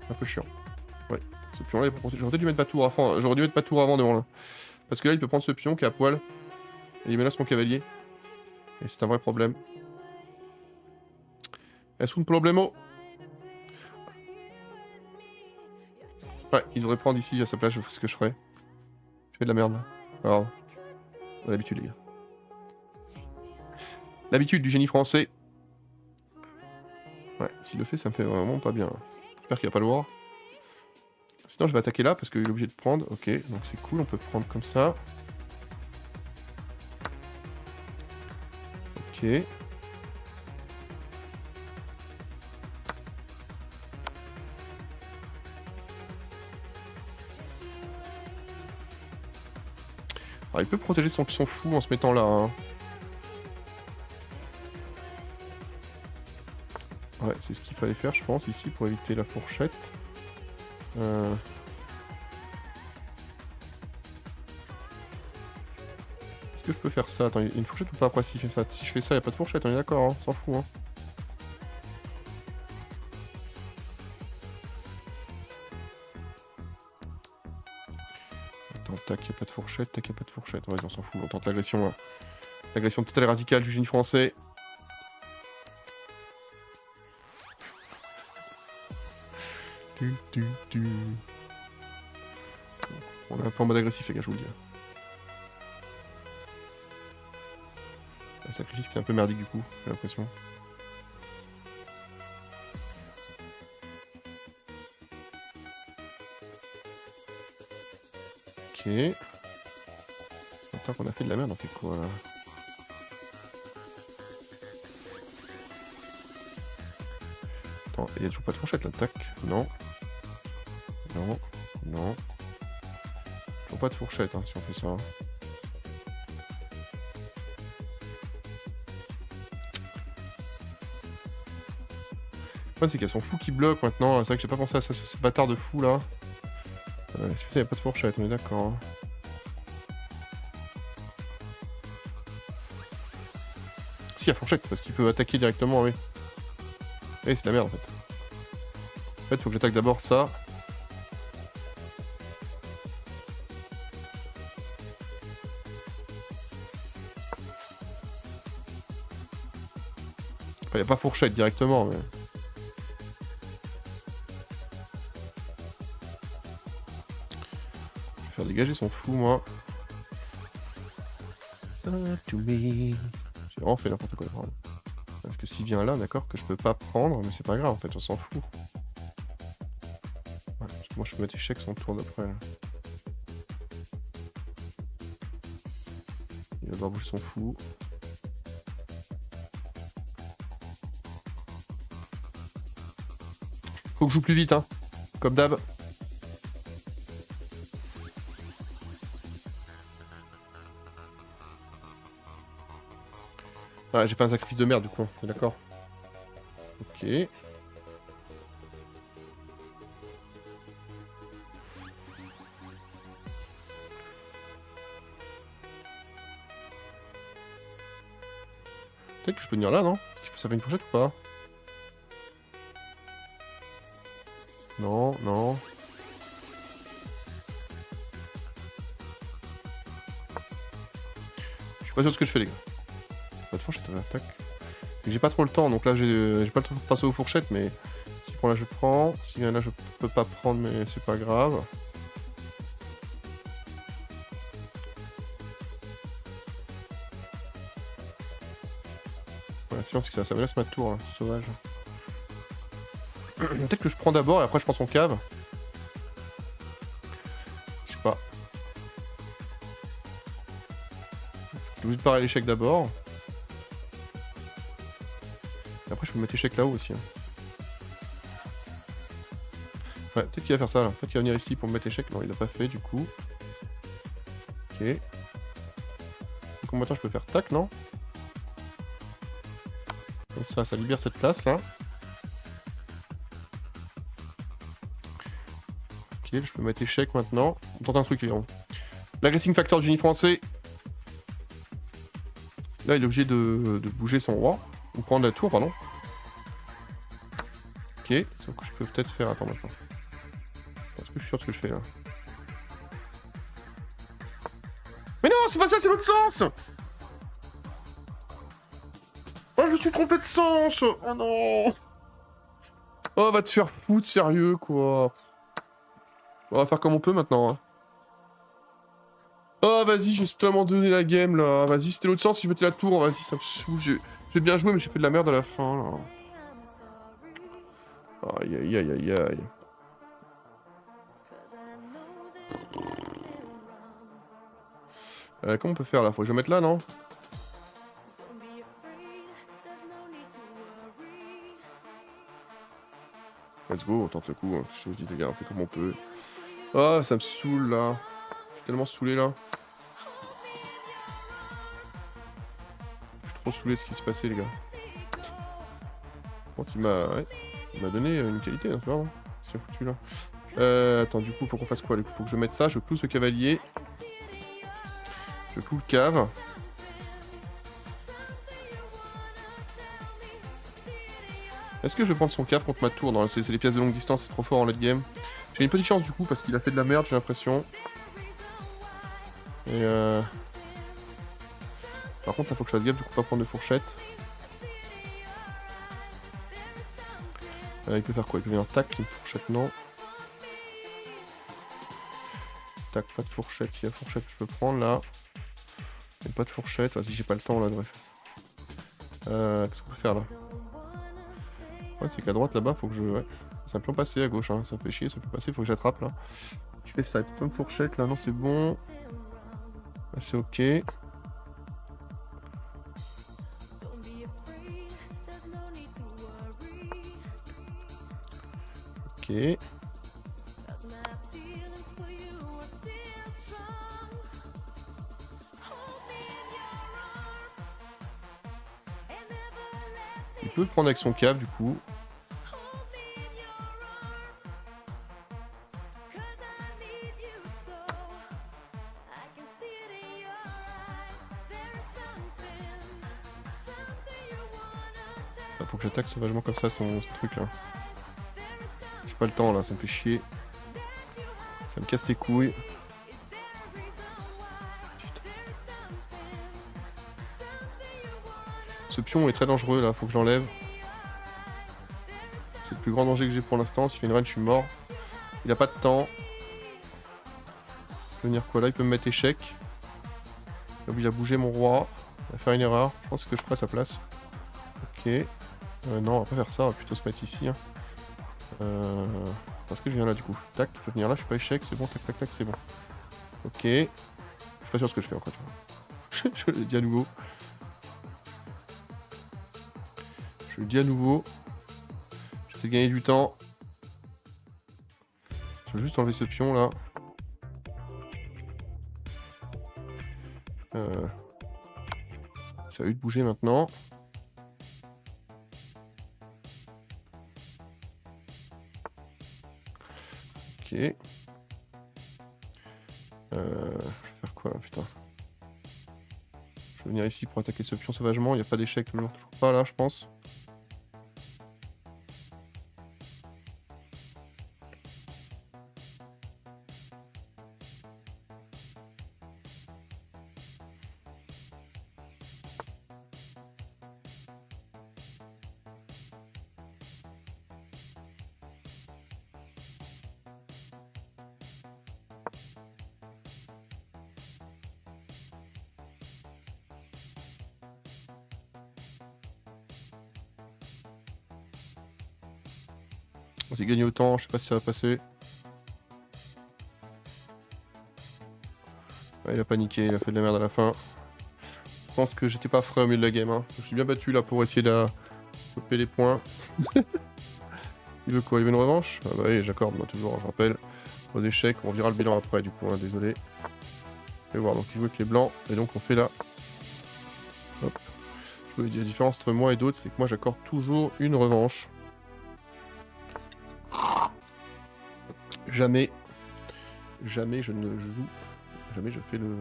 Un peu chiant. Ouais, ce pion là est pas protégé. J'aurais dû mettre Batour avant. J'aurais dû mettre Batour avant devant là. Parce que là, il peut prendre ce pion qui est à poil. Et il menace mon cavalier. Et c'est un vrai problème. Est-ce un problemo? Ouais, il devrait prendre ici à sa place, je fais ce que je ferais. Je fais de la merde là. Alors, on a l'habitude, les gars. L'habitude du génie français. Ouais, s'il le fait, ça me fait vraiment pas bien. J'espère qu'il n'y a pas le war. Sinon, je vais attaquer là parce qu'il est obligé de prendre. Ok, donc c'est cool, on peut prendre comme ça. Ok. Alors, il peut protéger son fou en se mettant là. Hein. Ouais, c'est ce qu'il fallait faire, je pense, ici, pour éviter la fourchette. Est-ce que je peux faire ça? Attends, il y a une fourchette ou pas après s'il fait ça? Si je fais ça, il n'y a pas de fourchette, on est d'accord, hein, on s'en fout. Hein. Attends, tac, il n'y a pas de fourchette, tac, il n'y a pas de fourchette. Vas-y, on s'en fout, on tente l'agression là. L'agression totale et radicale du génie français. On est un peu en mode agressif, les gars, je vous le dis. Un sacrifice qui est un peu merdique du coup, j'ai l'impression. Ok. Maintenant qu'on a fait de la merde, on fait quoi là? Attends, il y a toujours pas de fourchette là, tac. Non. Non. Non. Toujours pas de fourchette hein, si on fait ça. Ouais, c'est qu'il y a son fou qui bloque maintenant. C'est vrai que j'ai pas pensé à ça, ce bâtard de fou là. Si il n'y a pas de fourchette, on est d'accord. Hein. Si, il y a fourchette, parce qu'il peut attaquer directement, oui. Eh, c'est de la merde en fait. En fait, faut que j'attaque d'abord ça. Enfin, il n'y a pas fourchette directement, mais... Je vais faire dégager son fou, moi. J'ai vraiment fait n'importe quoi. Vraiment. Parce que s'il vient là, d'accord, que je peux pas prendre, mais c'est pas grave, en fait, on s'en fout. Ouais, parce que moi, je peux mettre échec son tour d'après. Il va devoir bouger son fou. Faut que je joue plus vite, hein. Comme d'hab. Ah, j'ai fait un sacrifice de merde du coup, d'accord. Ok. Peut-être que je peux venir là, non? Ça fait une fourchette ou pas? Non, non. Je suis pas sûr de ce que je fais, les gars. Pas de fourchette, tac. J'ai pas trop le temps, donc là j'ai pas le temps de passer aux fourchettes, mais si pour là je prends, si vient là je peux pas prendre, mais c'est pas grave. Ouais, sinon parce que ça me laisse ma tour là, sauvage. Peut-être que je prends d'abord et après je prends son cave. Je sais pas. Je suis obligé de parer l'échec d'abord. Et après je peux mettre échec là-haut aussi. Hein. Ouais, peut-être qu'il va faire ça là. Peut-être qu'il va venir ici pour me mettre échec. Non, il l'a pas fait du coup. Ok. Donc maintenant je peux faire tac, non? Comme ça libère cette place là. Ok, je peux mettre échec maintenant. On tente un truc, les gars. L'agressing factor du génie français. Là, il est obligé de bouger son roi. Ou prendre la tour, pardon. Ok, sauf que je peux peut-être faire... Attends, maintenant. Est-ce que je suis sûr de ce que je fais, là? Mais non, c'est pas ça, c'est l'autre sens! Oh, je me suis trompé de sens! Oh non! Oh, va te faire foutre, sérieux, quoi. On va faire comme on peut, maintenant, hein. Oh, vas-y, je me suis tellement donné la game, là. Vas-y, c'était l'autre sens, si je mettais la tour, vas-y, ça me saoule. J'ai bien joué, mais j'ai fait de la merde à la fin, là. Aïe, aïe, aïe, aïe, aïe. Comment on peut faire, là? Faut que je mette là, non? Let's go, on tente le coup. Hein. Je vous dis, les gars, on fait comme on peut. Oh, ça me saoule, là. Je suis tellement saoulé, là. Je suis trop saoulé de ce qui se passait, les gars. Bon, il m'a donné une qualité, hein, tu vois. C'est foutu, là. Attends, du coup, faut qu'on fasse quoi? Du coup, faut que je mette ça. Je cloue ce cavalier. Je cloue le cave. Est-ce que je vais prendre son cave contre ma tour? Non, c'est les pièces de longue distance, c'est trop fort en late game. J'ai une petite chance du coup parce qu'il a fait de la merde, j'ai l'impression. Et par contre là faut que je fasse gaffe, du coup pas prendre de fourchette. Il peut faire quoi? Il peut venir tac, une fourchette non. Tac, pas de fourchette, s'il y a fourchette je peux prendre là. Et pas de fourchette, vas-y j'ai pas le temps là, bref. Qu'est-ce qu'on peut faire là? Ouais c'est qu'à droite là-bas faut que je... Ouais. Ça peut passer à gauche, hein. Ça fait chier, ça peut passer, faut que j'attrape là. Je fais ça, il peut me fourchette là, non c'est bon. Là c'est ok. Ok. Il peut le prendre avec son cave du coup. Faut que j'attaque sauvagement comme ça son truc là. J'ai pas le temps là, ça me fait chier. Ça me casse les couilles. Putain. Ce pion est très dangereux là, faut que je l'enlève. C'est le plus grand danger que j'ai pour l'instant. S'il fait une reine, je suis mort. Il a pas de temps. Il peut venir quoi là? Il peut me mettre échec. Il oblige à bouger mon roi. Il va faire une erreur. Je pense que je ferai sa place. Ok. Non, on va pas faire ça, on va plutôt se mettre ici. Hein. Parce que je viens là du coup. Tac, il peut venir là, je suis pas échec, c'est bon, tac, tac, tac, c'est bon. Ok. Je suis pas sûr de ce que je fais encore, tu vois. Je le dis à nouveau. Je le dis à nouveau. J'essaie de gagner du temps. Je veux juste enlever ce pion là. Ça a eu de bouger maintenant. Ok. Je vais faire quoi, putain. Je vais venir ici pour attaquer ce pion sauvagement. Il n'y a pas d'échec, toujours pas là, je pense. On s'est gagné autant, je sais pas si ça va passer. Ouais, il a paniqué, il a fait de la merde à la fin. Je pense que j'étais pas frais au milieu de la game. Hein. Je me suis bien battu là pour essayer de couper les points. Il veut quoi? Il veut une revanche? Ah bah oui, j'accorde moi toujours, je rappelle. Aux échecs, on verra le bilan après du coup, hein, désolé. Je vais voir, donc il joue avec les blancs, et donc on fait là. Hop. Je vous dis, la différence entre moi et d'autres, c'est que moi j'accorde toujours une revanche. Jamais je ne joue, jamais je fais le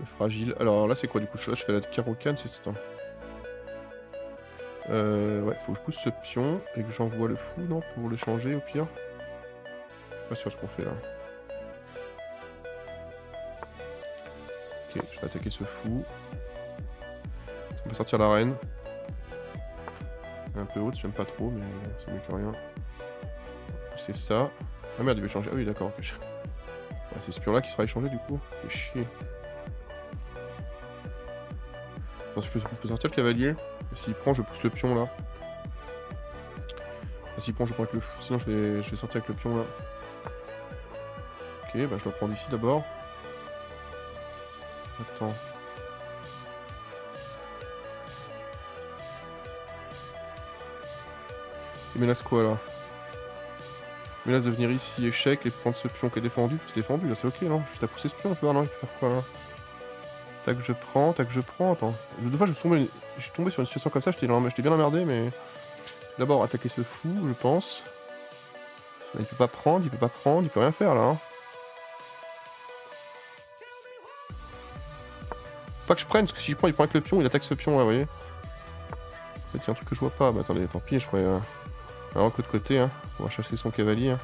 fragile. Alors là c'est quoi du coup? Je fais la carocane, c'est ça. Ouais, faut que je pousse ce pion et que j'envoie le fou, non? Pour le changer au pire. Je suis pas sûr de ce qu'on fait là. Ok, je vais attaquer ce fou. On peut sortir la reine. Elle est un peu haute, j'aime pas trop, mais c'est mieux que rien. C'est ça. Ah merde, il veut changer. Ah oui, d'accord. Okay. Ouais, c'est ce pion là qui sera échangé du coup. Fait chier. Attends, je peux sortir le cavalier. S'il prend, je pousse le pion là. S'il prend, je prends avec le fou. Sinon, je vais sortir avec le pion là. Ok, bah je dois prendre ici d'abord. Attends. Il menace quoi là? Il menace de venir ici, échec, et prendre ce pion qui est défendu. C'est défendu là, c'est ok non? Juste à pousser ce pion, on peut voir non? Il peut faire quoi là? Tac, je prends, attends. Deux fois je suis tombé sur une situation comme ça, j'étais bien emmerdé, mais... D'abord attaquer ce fou, je pense. Là, il peut pas prendre, il peut rien faire là. Hein. Pas que je prenne, parce que si je prends, il prend avec le pion, il attaque ce pion là, vous voyez. En fait, il y a un truc que je vois pas. Bah attendez, tant pis, je ferai un roc de côté, hein. On va chasser son cavalier. Hein.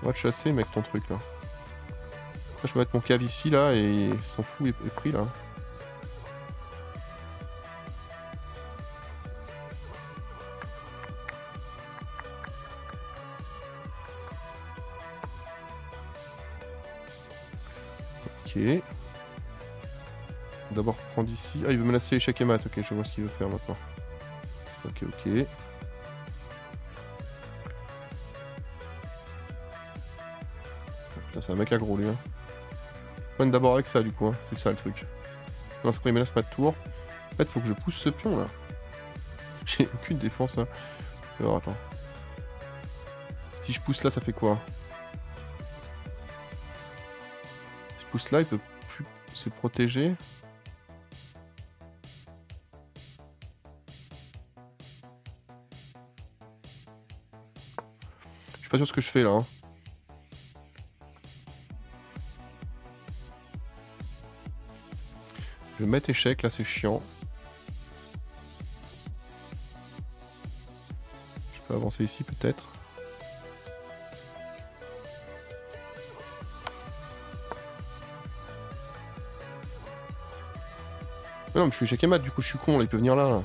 On va te chasser, mec, ton truc là. Là, je vais mettre mon cave ici là, et son fou est pris là. Ok. D'abord prendre ici. Ah, il veut menacer échec et mat. Ok, je vois ce qu'il veut faire maintenant. Ok. Putain, c'est un mec aggro lui. Hein. Prenne d'abord avec ça du coup. Hein. C'est ça le truc. Non, après il menace ma tour. En fait, faut que je pousse ce pion là. J'ai aucune défense. Hein. Alors attends. Si je pousse là, ça fait quoi? Si je pousse là, il peut plus se protéger. Je suis pas sûr de ce que je fais là. Hein. Je vais mettre échec, là c'est chiant. Je peux avancer ici peut-être. Non mais je suis échec et mat, du coup je suis con là, il peut venir là.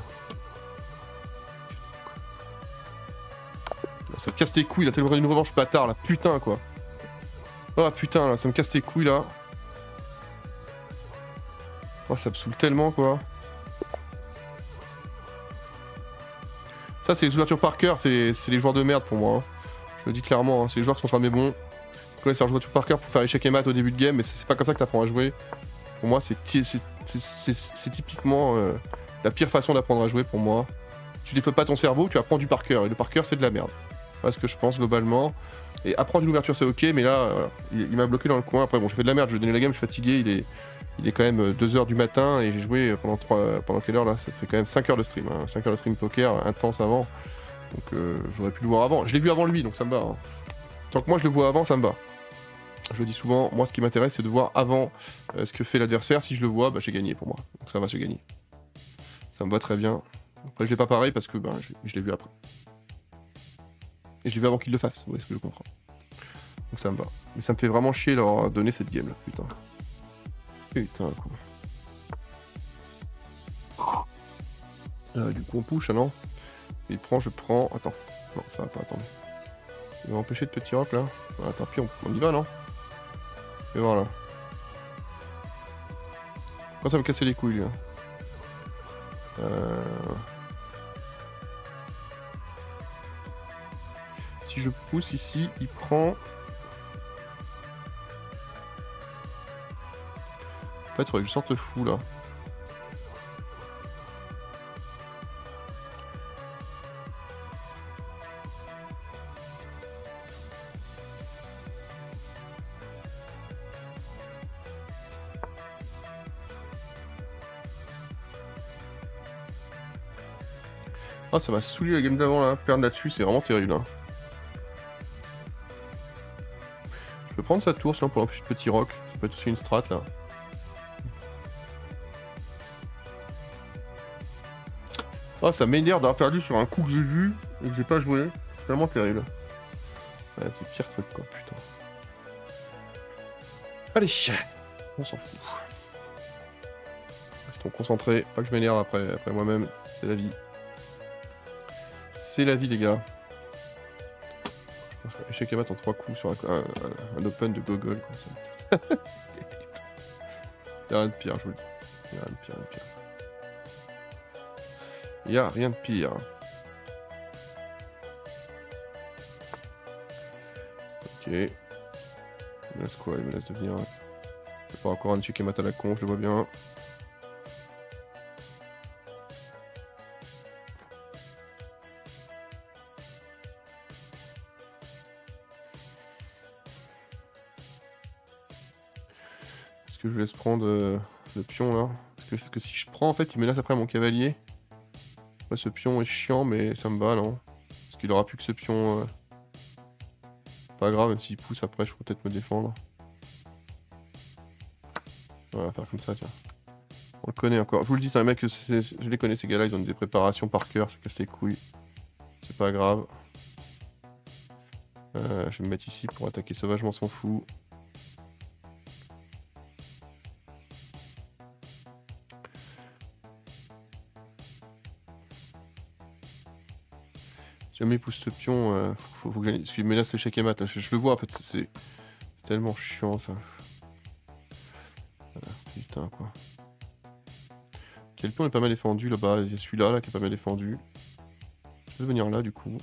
Ça me casse les couilles, il a tellement une revanche bâtard là, putain quoi. Oh putain là, ça me casse les couilles là. Oh ça me saoule tellement quoi. Ça c'est les ouvertures par cœur, c'est les joueurs de merde pour moi. Hein. Je le dis clairement, hein. C'est les joueurs qui sont jamais bons. Ils connaissent leurs ouvertures par cœur pour faire échec et mat au début de game, mais c'est pas comme ça que t'apprends à jouer. Pour moi c'est typiquement la pire façon d'apprendre à jouer pour moi. Tu développes pas ton cerveau, tu apprends du par cœur, et le par cœur c'est de la merde. Voilà ce que je pense globalement. Et apprendre une ouverture c'est ok, mais là il m'a bloqué dans le coin. Après bon je fais de la merde, je vais donner la game, je suis fatigué, Il est quand même 2h du matin et j'ai joué pendant quelle heure là? Ça fait quand même 5 heures de stream. Hein. 5 heures de stream poker intense avant. Donc j'aurais pu le voir avant. Je l'ai vu avant lui, donc ça me va. Hein. Tant que moi je le vois avant, ça me va. Je le dis souvent, moi ce qui m'intéresse c'est de voir avant ce que fait l'adversaire. Si je le vois, bah, j'ai gagné pour moi. Donc ça va, j'ai gagné. Ça me va très bien. Après je l'ai pas pareil parce que ben, je l'ai vu après. Et je l'ai vu avant qu'il le fasse, vous voyez ce que je comprends. Donc ça me va. Mais ça me fait vraiment chier leur donner cette game là, putain. Putain quoi. Du coup on push, ah non? Il prend, je prends. Attends. Non, ça va pas, attendre. Il va empêcher de petit rock là. Ah, tant pis, on y va non? Et voilà. Pourquoi ça me cassait les couilles là? Si je pousse ici, il prend. En fait, il faudrait que je sorte le fou là. Oh, ça m'a saoulé la game d'avant là. Perdre là-dessus, c'est vraiment terrible. Hein. Je peux prendre sa tour sinon pour l'empêcher de petit rock. Ça peut être aussi une strat là. Oh, ça m'énerve d'avoir perdu sur un coup que j'ai vu et que j'ai pas joué. C'est tellement terrible. Ouais, c'est pire truc quoi, putain. Allez, on s'en fout. Restons concentrés, pas que je m'énerve après moi-même, c'est la vie. C'est la vie les gars. Échec à mat en 3 coups sur un open de gogol comme ça. Y'a rien de pire, je vous le dis. Y'a rien de pire, rien de pire. Y'a rien de pire. Ok. Il me laisse quoi? Il me laisse devenir... C'est pas encore un échec à mat à la con, je le vois bien. Est-ce que je laisse prendre le pion là? Parce que si je prends en fait il me laisse après mon cavalier. Ouais, ce pion est chiant mais ça me va non? Parce qu'il aura plus que ce pion. Pas grave, même s'il pousse après je pourrais peut-être me défendre. Ouais, on va faire comme ça tiens. On le connaît encore. Je vous le dis, c'est un mec que je les connais ces gars-là, ils ont des préparations par cœur, ça casse les couilles. C'est pas grave. Je vais me mettre ici pour attaquer sauvagement son fou. Si jamais il pousse ce pion, faut que j'aille... Parce qu'il me laisse l'échec et mat, je le vois en fait, c'est tellement chiant ça. Putain quoi. Quel pion est pas mal défendu là-bas? Il y a celui-là là, qui est pas mal défendu. Je vais venir là du coup.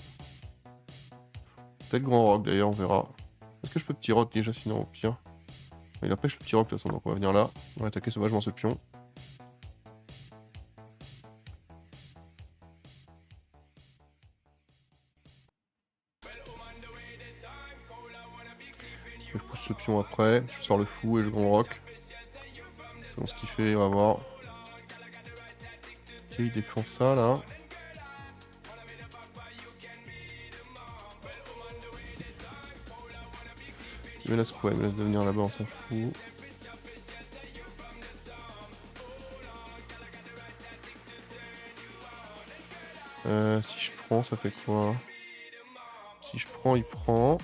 Peut-être grand rock d'ailleurs, on verra. Est-ce que je peux petit rock déjà sinon au pire? Il empêche le petit rock de toute façon, donc on va venir là. On va attaquer sauvagement ce pion. Je pousse ce pion après, je sors le fou et je grand rock. C'est bon ce qu'il fait, on va voir. Ok, il défend ça là. Il me laisse quoi? Il me laisse devenir là-bas, on s'en fout. Si je prends, ça fait quoi? Si je prends, il prend.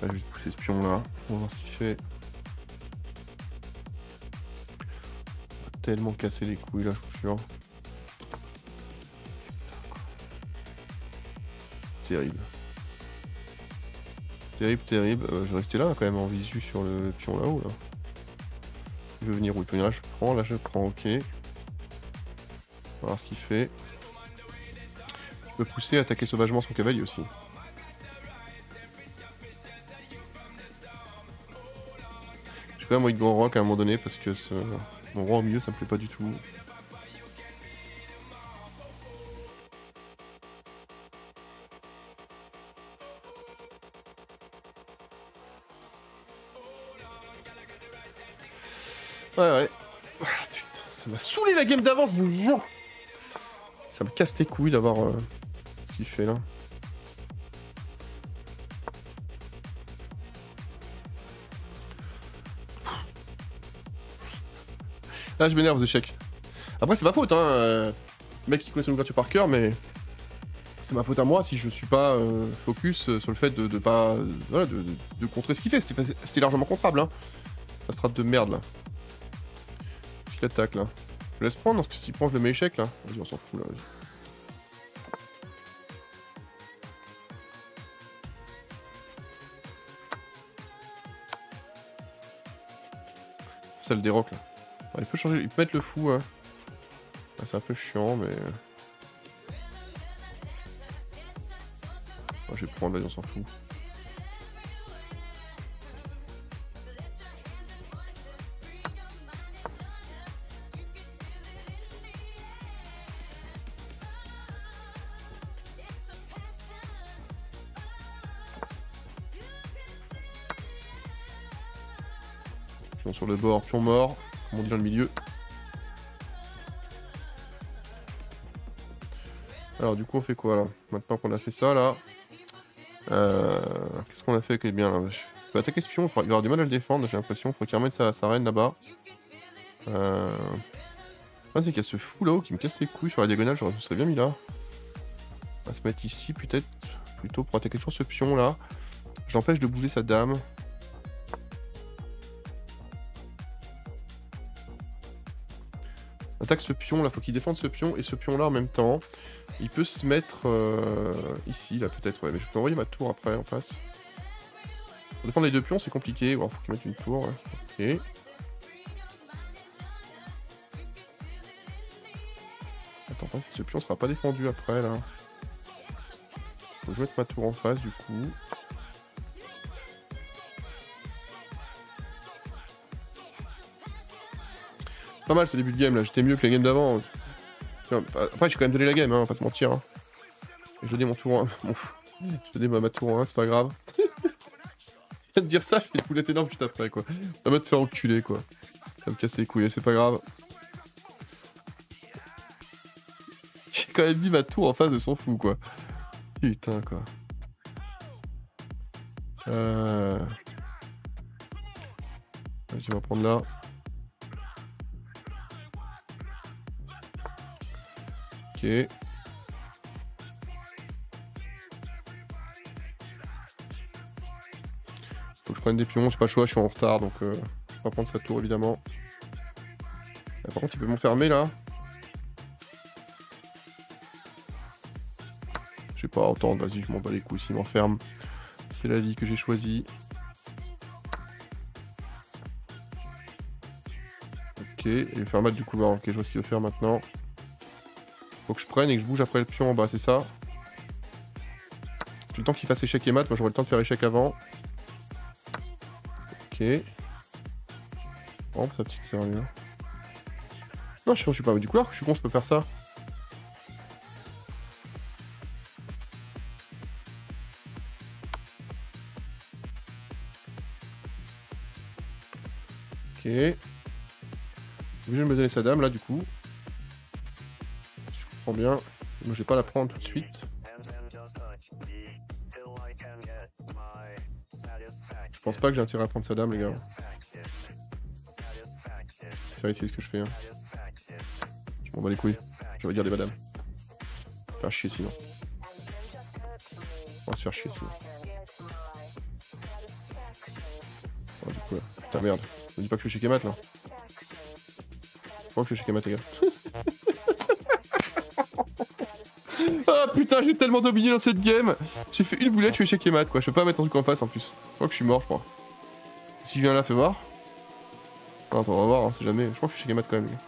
Je vais juste pousser ce pion là. On va voir ce qu'il fait. On va tellement casser les couilles là, je vous jure. Terrible. Terrible, terrible. Je vais rester là quand même en visu sur le pion là-haut là. Il veut venir où? Il peut venir là, je prends, ok. On va voir ce qu'il fait. Je peux pousser, attaquer sauvagement son cavalier aussi. Je vais faire moi de grand rock à un moment donné parce que mon roi au milieu ça me plaît pas du tout. Ouais. Ah, putain, ça m'a saoulé la game d'avant, je vous jure. Ça me casse les couilles d'avoir ce qu'il fait là. Là, je m'énerve aux échecs. Après, c'est ma faute, hein. Le mec qui connaît son ouverture par cœur, mais c'est ma faute à moi si je suis pas focus sur le fait de pas. Voilà, de contrer ce qu'il fait. C'était largement contrable, hein. La strat de merde là. Qu'est-ce qu'il attaque là? Je laisse prendre, parce que s'il prend, je le mets échec là. Vas-y, on s'en fout là. Ça le déroque là. Il peut changer, il peut mettre le fou, hein. C'est un peu chiant, mais... Oh, je vais prendre, vas-y, on s'en fout. Pion sur le bord, pion mort, comme on dit dans le milieu. Alors du coup on fait quoi là? Maintenant qu'on a fait ça là, qu'est-ce qu'on a fait qui est bien là? Je peux attaquer ce pion, il va avoir du mal à le défendre, j'ai l'impression. Il faut qu'il remette sa reine là-bas. Ah, c'est qu'il y a ce fou là-haut qui me casse les couilles sur la diagonale, je serais bien mis là. On va se mettre ici peut-être, plutôt pour attaquer toujours ce pion là. Je l'empêche de bouger sa dame. Attaque ce pion là, faut qu'il défende ce pion et ce pion là en même temps. Il peut se mettre ici là peut-être, ouais, mais je peux envoyer ma tour après en face. Pour défendre les deux pions c'est compliqué, bon, faut qu'il mette une tour, ouais. Ok. Attends, ce pion sera pas défendu après là. Faut que je mette ma tour en face du coup. Pas mal ce début de game là, j'étais mieux que la game d'avant. Après j'ai quand même donné la game, hein, on va pas se mentir. Hein. J'ai donné mon tour 1. J'ai donné ma tour 1, c'est pas grave. Je viens de dire ça, je fais une poulette énorme juste après quoi. Ça va te faire enculer quoi. Ça me casse les couilles, c'est pas grave. J'ai quand même mis ma tour en face de son fou quoi. Putain quoi. Vas-y, on va prendre là. Ok. Faut que je prenne des pions, j'ai pas le choix, je suis en retard donc je vais pas prendre sa tour évidemment. Par contre il peut m'enfermer là. Je sais pas, autant, vas-y je m'en bats les couilles s'il m'enferme. C'est la vie que j'ai choisie. Ok, et il va faire mal du coup, ok je vois ce qu'il veut faire maintenant. Faut que je prenne et que je bouge après le pion en bas, c'est ça? Tout le temps qu'il fasse échec et mat, moi j'aurai le temps de faire échec avant. Ok. Oh, sa petite sœur là. Non, je suis pas du couleur, je suis con, je peux faire ça. Ok. Obligé de me donner sa dame là du coup. Je comprends bien. Moi je vais pas la prendre tout de suite. Je pense pas que j'ai intérêt à prendre sa dame les gars. C'est vrai, c'est ce que je fais. Hein. Je m'en bats les couilles. Je vais dire des madames. Faire chier sinon. On va se faire chier sinon. Oh, du coup là. Putain merde. Ne dis pas que je suis chez Kemat là. Je crois que je suis chez Kemat les gars. Ah putain, j'ai tellement dominé dans cette game. J'ai fait une boulette, je suis échec et mat quoi. Je peux pas mettre un truc en face en plus. Je crois que je suis mort, je crois. Si je viens là, fais voir. Non, attends, on va voir, hein, c'est jamais. Je crois que je suis échec et mat quand même, les gars.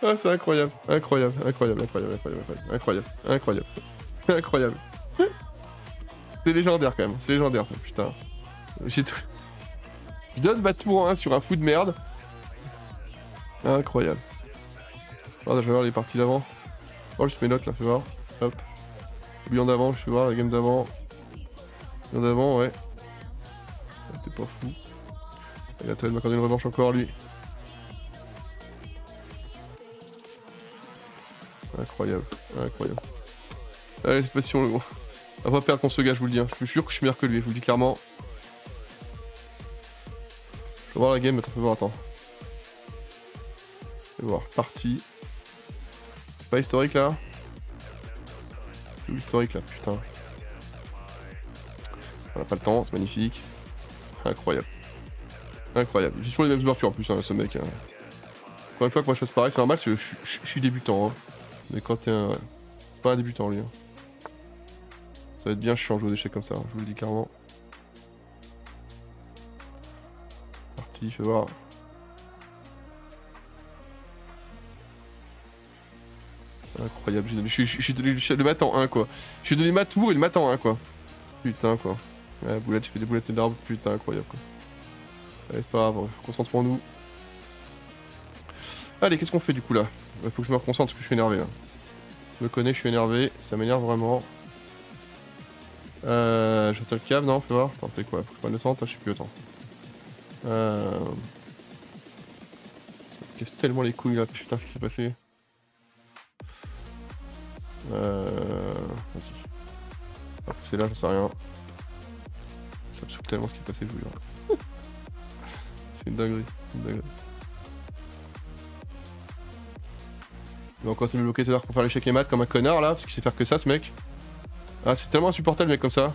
Ah, c'est incroyable. Incroyable, incroyable, incroyable, incroyable, incroyable, incroyable, incroyable. C'est légendaire quand même, c'est légendaire ça, putain. J'ai tout. Je donne ma tour 1 sur un fou de merde. Incroyable. Oh, je vais voir les parties d'avant. Oh, juste mes notes là, fais voir. Hop. Le bilan d'avant, je vais voir la game d'avant. Le bilan d'avant, ouais. C'était pas fou. Il a tenté de m'accorder une revanche encore, lui. Incroyable, incroyable. Allez, cette fois-ci, on va pas perdre contre ce gars, je vous le dis. Hein. Je suis sûr que je suis meilleur que lui, je vous le dis clairement. Je vais voir la game, attends, fais voir, attends. Fais voir, partie. C'est pas historique là? C'est où historique là, putain. On a pas le temps, c'est magnifique. Incroyable. Incroyable. J'ai toujours les mêmes ouvertures en plus, hein, ce mec. Hein. Encore une fois que moi je fasse pareil, c'est normal, parce que je suis débutant. Hein. Mais quand t'es un... pas un débutant lui. Hein. Ça va être bien chiant de jouer aux échecs comme ça, hein, je vous le dis clairement. Parti, fais voir. Incroyable, je suis de mat en 1 quoi. Je suis donné ma tour et le mat en 1 quoi. Putain quoi. Ouais, boulette, j'ai fait des boulettes d'arbre, putain incroyable quoi. Allez, c'est pas grave, concentrons-nous. Allez, qu'est-ce qu'on fait du coup là? Il faut que je me reconcentre parce que je suis énervé là. Je me connais, je suis énervé, ça m'énerve vraiment. Je te le cave, non? Fais voir. Attends, fais quoi? Faut que je prenne le centre, je sais plus, attends. Ça me casse tellement les couilles là, putain, ce qui s'est passé. Vas-y. On va pousser là, j'en sais rien. Ça me saoule tellement ce qui est passé, je vous jure. C'est une dinguerie, une dinguerie. Il va encore essayer de me bloquer tout à l'heure pour faire l'échec et maths comme un connard là, parce qu'il sait faire que ça ce mec. Ah, c'est tellement insupportable, mec, comme ça.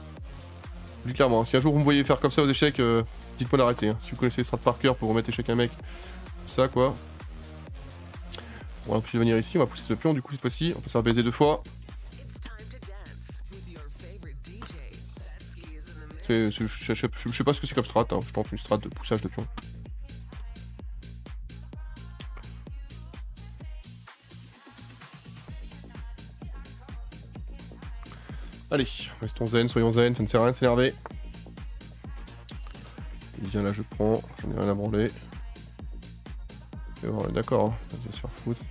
Je dis clairement, hein, si un jour vous me voyez faire comme ça aux échecs, dites-moi d'arrêter. Hein. Si vous connaissez les strats par cœur pour remettre échec à un mec, ça quoi. Bon, je vais venir ici, on va pousser ce pion du coup cette fois-ci. On va se faire baiser 2 fois. Je sais pas ce que c'est comme strat, hein. Je tente une strat de poussage de pion. Allez, restons zen, soyons zen, ça ne sert à rien de s'énerver. Il vient là, je prends, j'en ai rien à branler. Bon, d'accord, hein. On va se faire foutre.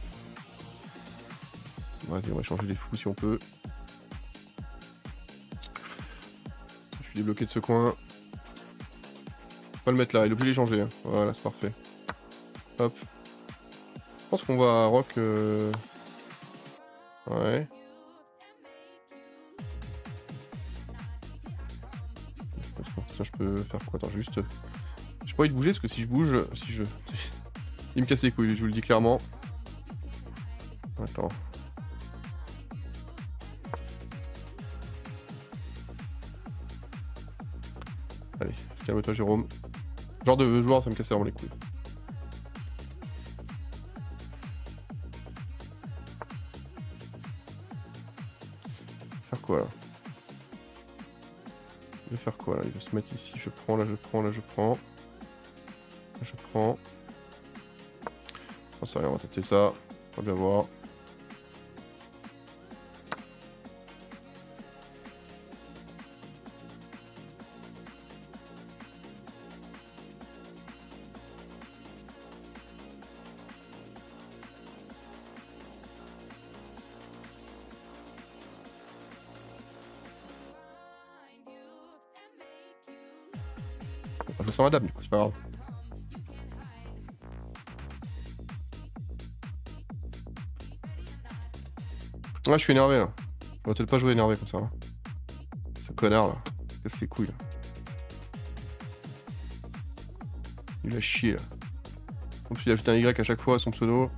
Vas-y, on va changer les fous si on peut. Je suis débloqué de ce coin. Faut pas le mettre là, il est obligé de changer. Hein. Voilà, c'est parfait. Hop. Je pense qu'on va rock. Ouais. Ça, je peux faire quoi? Attends, juste. J'ai pas envie de bouger parce que si je bouge. Si je. Il me casse les couilles, je vous le dis clairement. Attends. Allez, calme-toi Jérôme. Genre de joueur, ça me casse vraiment les couilles. Faire quoi là? Il va faire quoi là? Il va se mettre ici, je prends, là je prends, là je prends. Là je prends. Oh, c'est rien, on va tester ça. On va bien voir. Je me sens madame, du coup, c'est pas grave. Ouais, je suis énervé là. On va peut-être pas jouer énervé comme ça. Hein. Ce connard là. Casse les couilles là. Il a chier là. En plus, il a ajouté un Y à chaque fois à son pseudo.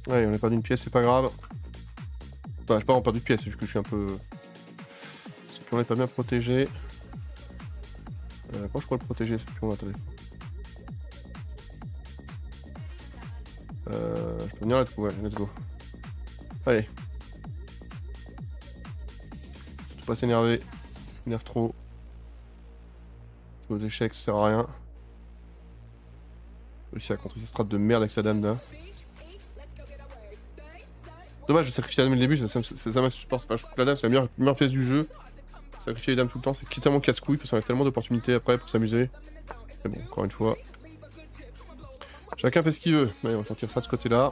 Ouais, on a perdu une pièce, c'est pas grave. Enfin, j'ai pas perdu de pièce, c'est juste que je suis un peu... Ce pion n'est pas bien protégé. Comment je pourrais le protéger, ce pion là? Attendez. Je peux venir là, ouais, let's go. Allez. Faut pas s'énerver. S'énerve trop. Aux échecs, ça sert à rien. J'ai réussi à contrer ces strats de merde avec sa dame là. Dommage, je sacrifie la dame dès le début, ça m'insupporte. Enfin, je trouve que la dame c'est la meilleure pièce du jeu. Sacrifier les dames tout le temps, c'est tellement casse-couille, parce qu'on a tellement d'opportunités après pour s'amuser. Mais bon, encore une fois. Chacun fait ce qu'il veut. Allez, on va sortir ça de ce côté-là.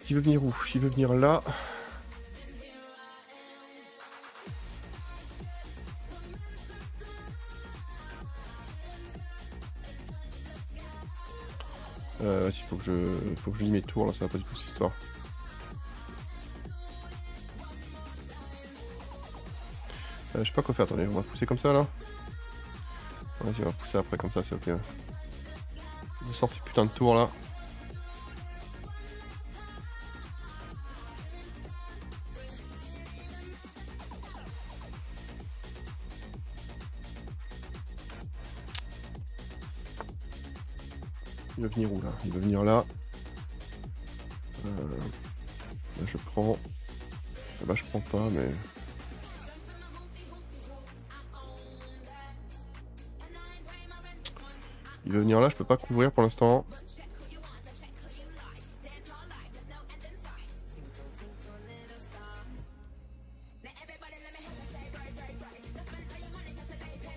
Il veut venir où? Il veut venir là. Il faut que je lis mes tours là, ça va pas du tout cette histoire. Je sais pas quoi faire, attendez, on va pousser comme ça là. Vas-y, on va pousser après comme ça, c'est ok. Je sors ces putains de tours là. Il va venir où là? Il va venir là. Là je prends. Là je prends pas mais. Il va venir là, je peux pas couvrir pour l'instant.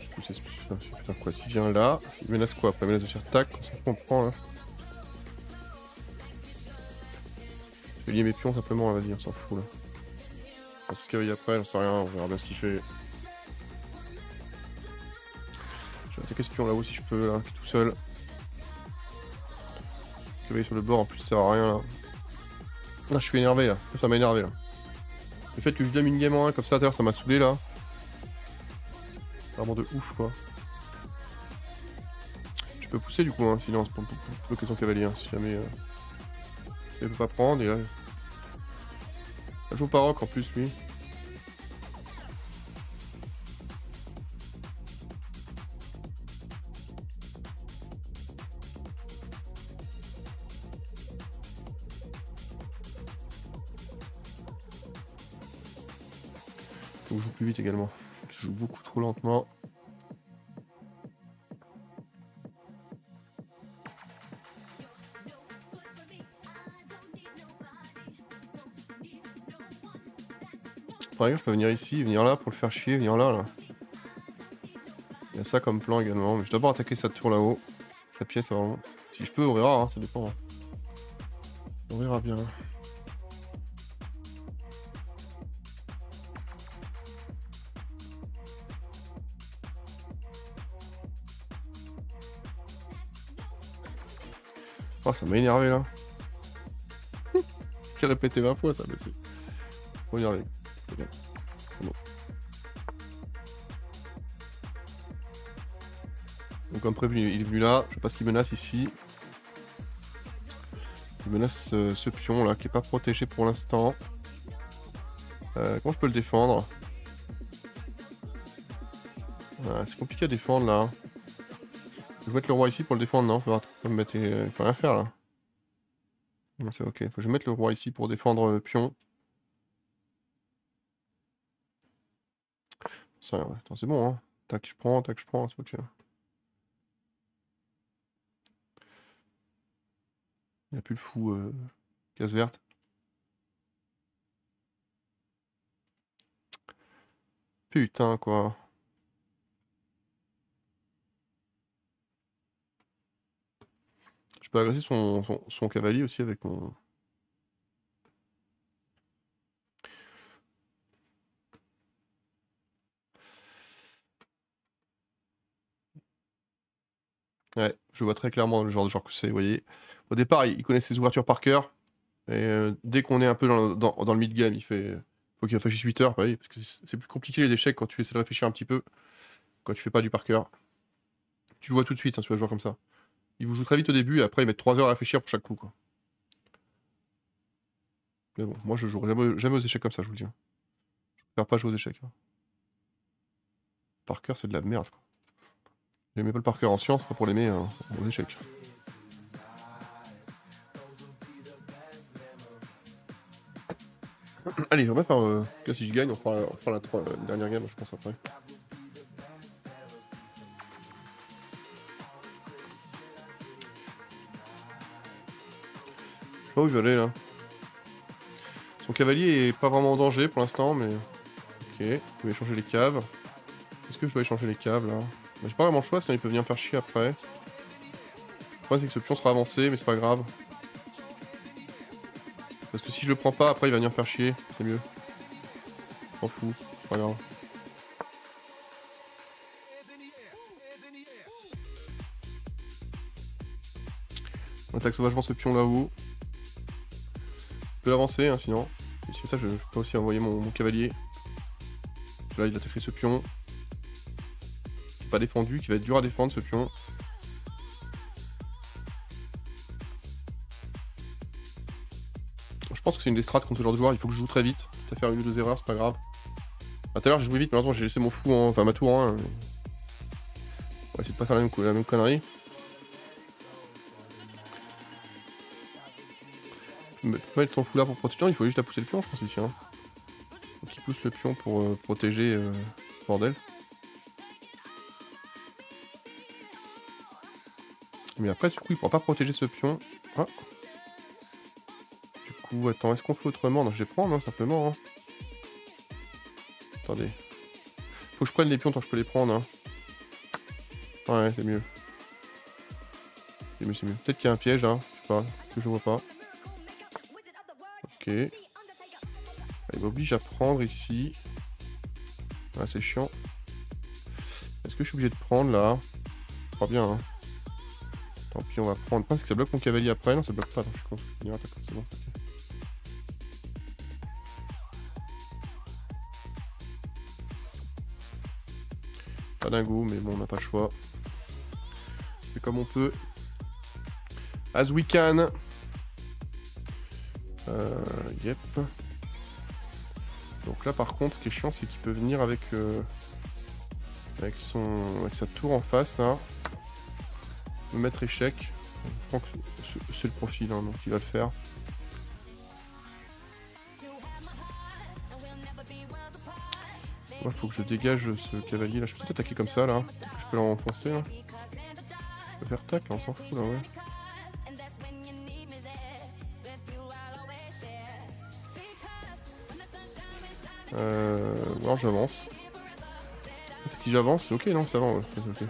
Je pousse putain quoi, s'il vient là, il menace quoi après? Il menace de faire tac, on prend là. Je vais lier mes pions simplement là, vas-y, on s'en fout là. On sait ce qu'il y a après, j'en sais rien, on verra bien ce qu'il fait. Je vais attaquer ce pion là-haut si je peux là, qui est tout seul. Cavalier sur le bord en plus ça sert à rien là. Ah, je suis énervé là, ça m'a énervé là. Le fait que je donne une game en 1 comme ça à l'heure, ça m'a saoulé là. Vraiment de ouf quoi. Je peux pousser du coup, hein, sinon c'est pour bloquer son cavalier, hein, si jamais il peut pas prendre. Et là, il joue Paroc en plus lui. Faut que je joue plus vite également. Je joue beaucoup trop lentement. Par exemple, je peux venir ici, venir là pour le faire chier, venir là. Il y a ça comme plan également, mais je vais d'abord attaquer sa tour là-haut. Sa pièce vraiment. Si je peux, on verra, hein, ça dépend. Hein. On verra bien. Oh, ça m'a énervé là. J'ai répété 20 fois ça, mais c'est. Faut y arriver. Okay. Bon. Donc comme prévu, il est venu là. Je sais pas ce qu'il menace ici. Il menace ce pion là qui est pas protégé pour l'instant. Comment je peux le défendre? C'est compliqué à défendre là. Je vais mettre le roi ici pour le défendre, non? Faut rien faire là. Non, c'est ok. Faut que je mette le roi ici pour défendre le pion. Ça, ouais. Attends, c'est bon, hein. Tac, je prends, c'est ok. Il n'y a plus le fou case verte. Putain, quoi. Je peux agresser son cavalier aussi avec mon... Ouais, je vois très clairement le genre de joueur que c'est, vous voyez. Au départ, il connaît ses ouvertures par cœur. Et dès qu'on est un peu dans le mid-game, il fait... Faut qu'il réfléchisse 8 heures, parce que c'est plus compliqué les échecs quand tu essaies de réfléchir un petit peu. Quand tu fais pas du par cœur. Tu le vois tout de suite, hein, sur un joueur comme ça. Il vous joue très vite au début, et après il met 3 heures à réfléchir pour chaque coup, quoi. Mais bon, moi je jouerai jamais aux échecs comme ça, je vous le dis. Je préfère pas jouer aux échecs. Hein. Par cœur, c'est de la merde, quoi. J'aimais pas le par cœur en sciences, pas pour l'aimer aux échecs. Allez, on va faire que si je gagne, on fera la dernière game, je pense, après. pas où il va aller là. Son cavalier est pas vraiment en danger pour l'instant, mais... Ok, il va échanger les caves. Est-ce que je dois échanger les caves là? Bah, j'ai pas vraiment le choix, sinon il peut venir me faire chier après. Le problème c'est que ce pion sera avancé, mais c'est pas grave. Parce que si je le prends pas, après il va venir me faire chier, c'est mieux. M'en fous, c'est pas grave. On attaque sauvagement ce pion là-haut. Je peux l'avancer, hein, sinon. Si c'est ça, je peux aussi envoyer mon cavalier. Là, il attaquerait ce pion. Qui n'est pas défendu, qui va être dur à défendre ce pion. Je pense que c'est une des strats contre ce genre de joueur. Il faut que je joue très vite. Quitte à faire une ou deux erreurs, c'est pas grave. Tout à l'heure, j'ai joué vite, malheureusement, j'ai laissé mon fou, enfin ma tour en 1. On va essayer de pas faire la même connerie. Mettre son fou là pour protéger. Non, il faut juste la pousser le pion, je pense, ici. Hein. Faut qu'il pousse le pion pour protéger bordel. Mais après, du coup, il pourra pas protéger ce pion. Ah. Du coup, attends, est-ce qu'on fait autrement? Non, je vais prendre, hein, simplement. Hein. Attendez. Faut que je prenne les pions tant que je peux les prendre. Hein. Ouais, c'est mieux. C'est mieux, c'est mieux. Peut-être qu'il y a un piège, hein. Je sais pas, que je vois pas. Ok. Il m'oblige à prendre ici. Ah, c'est chiant. Est-ce que je suis obligé de prendre là? Pas bien, hein. Tant pis, on va prendre. Le problème, c'est que ça bloque mon cavalier après. Non, ça bloque pas. Attends, je suis con. C'est bon, ok. Pas dingo, mais bon, on n'a pas le choix. C'est comme on peut. As we can. Yep. Donc là, par contre, ce qui est chiant, c'est qu'il peut venir avec sa tour en face, là. Me mettre échec. Je crois que c'est le profil, hein, donc il va le faire. Moi, il faut que je dégage ce cavalier là. Je peux peut-être attaquer comme ça là. Je peux l'enfoncer là. Je peux faire tac là, on s'en fout là, ouais. Ou alors j'avance. Si j'avance, c'est ok, non? Ça va, ouais, c'est ok.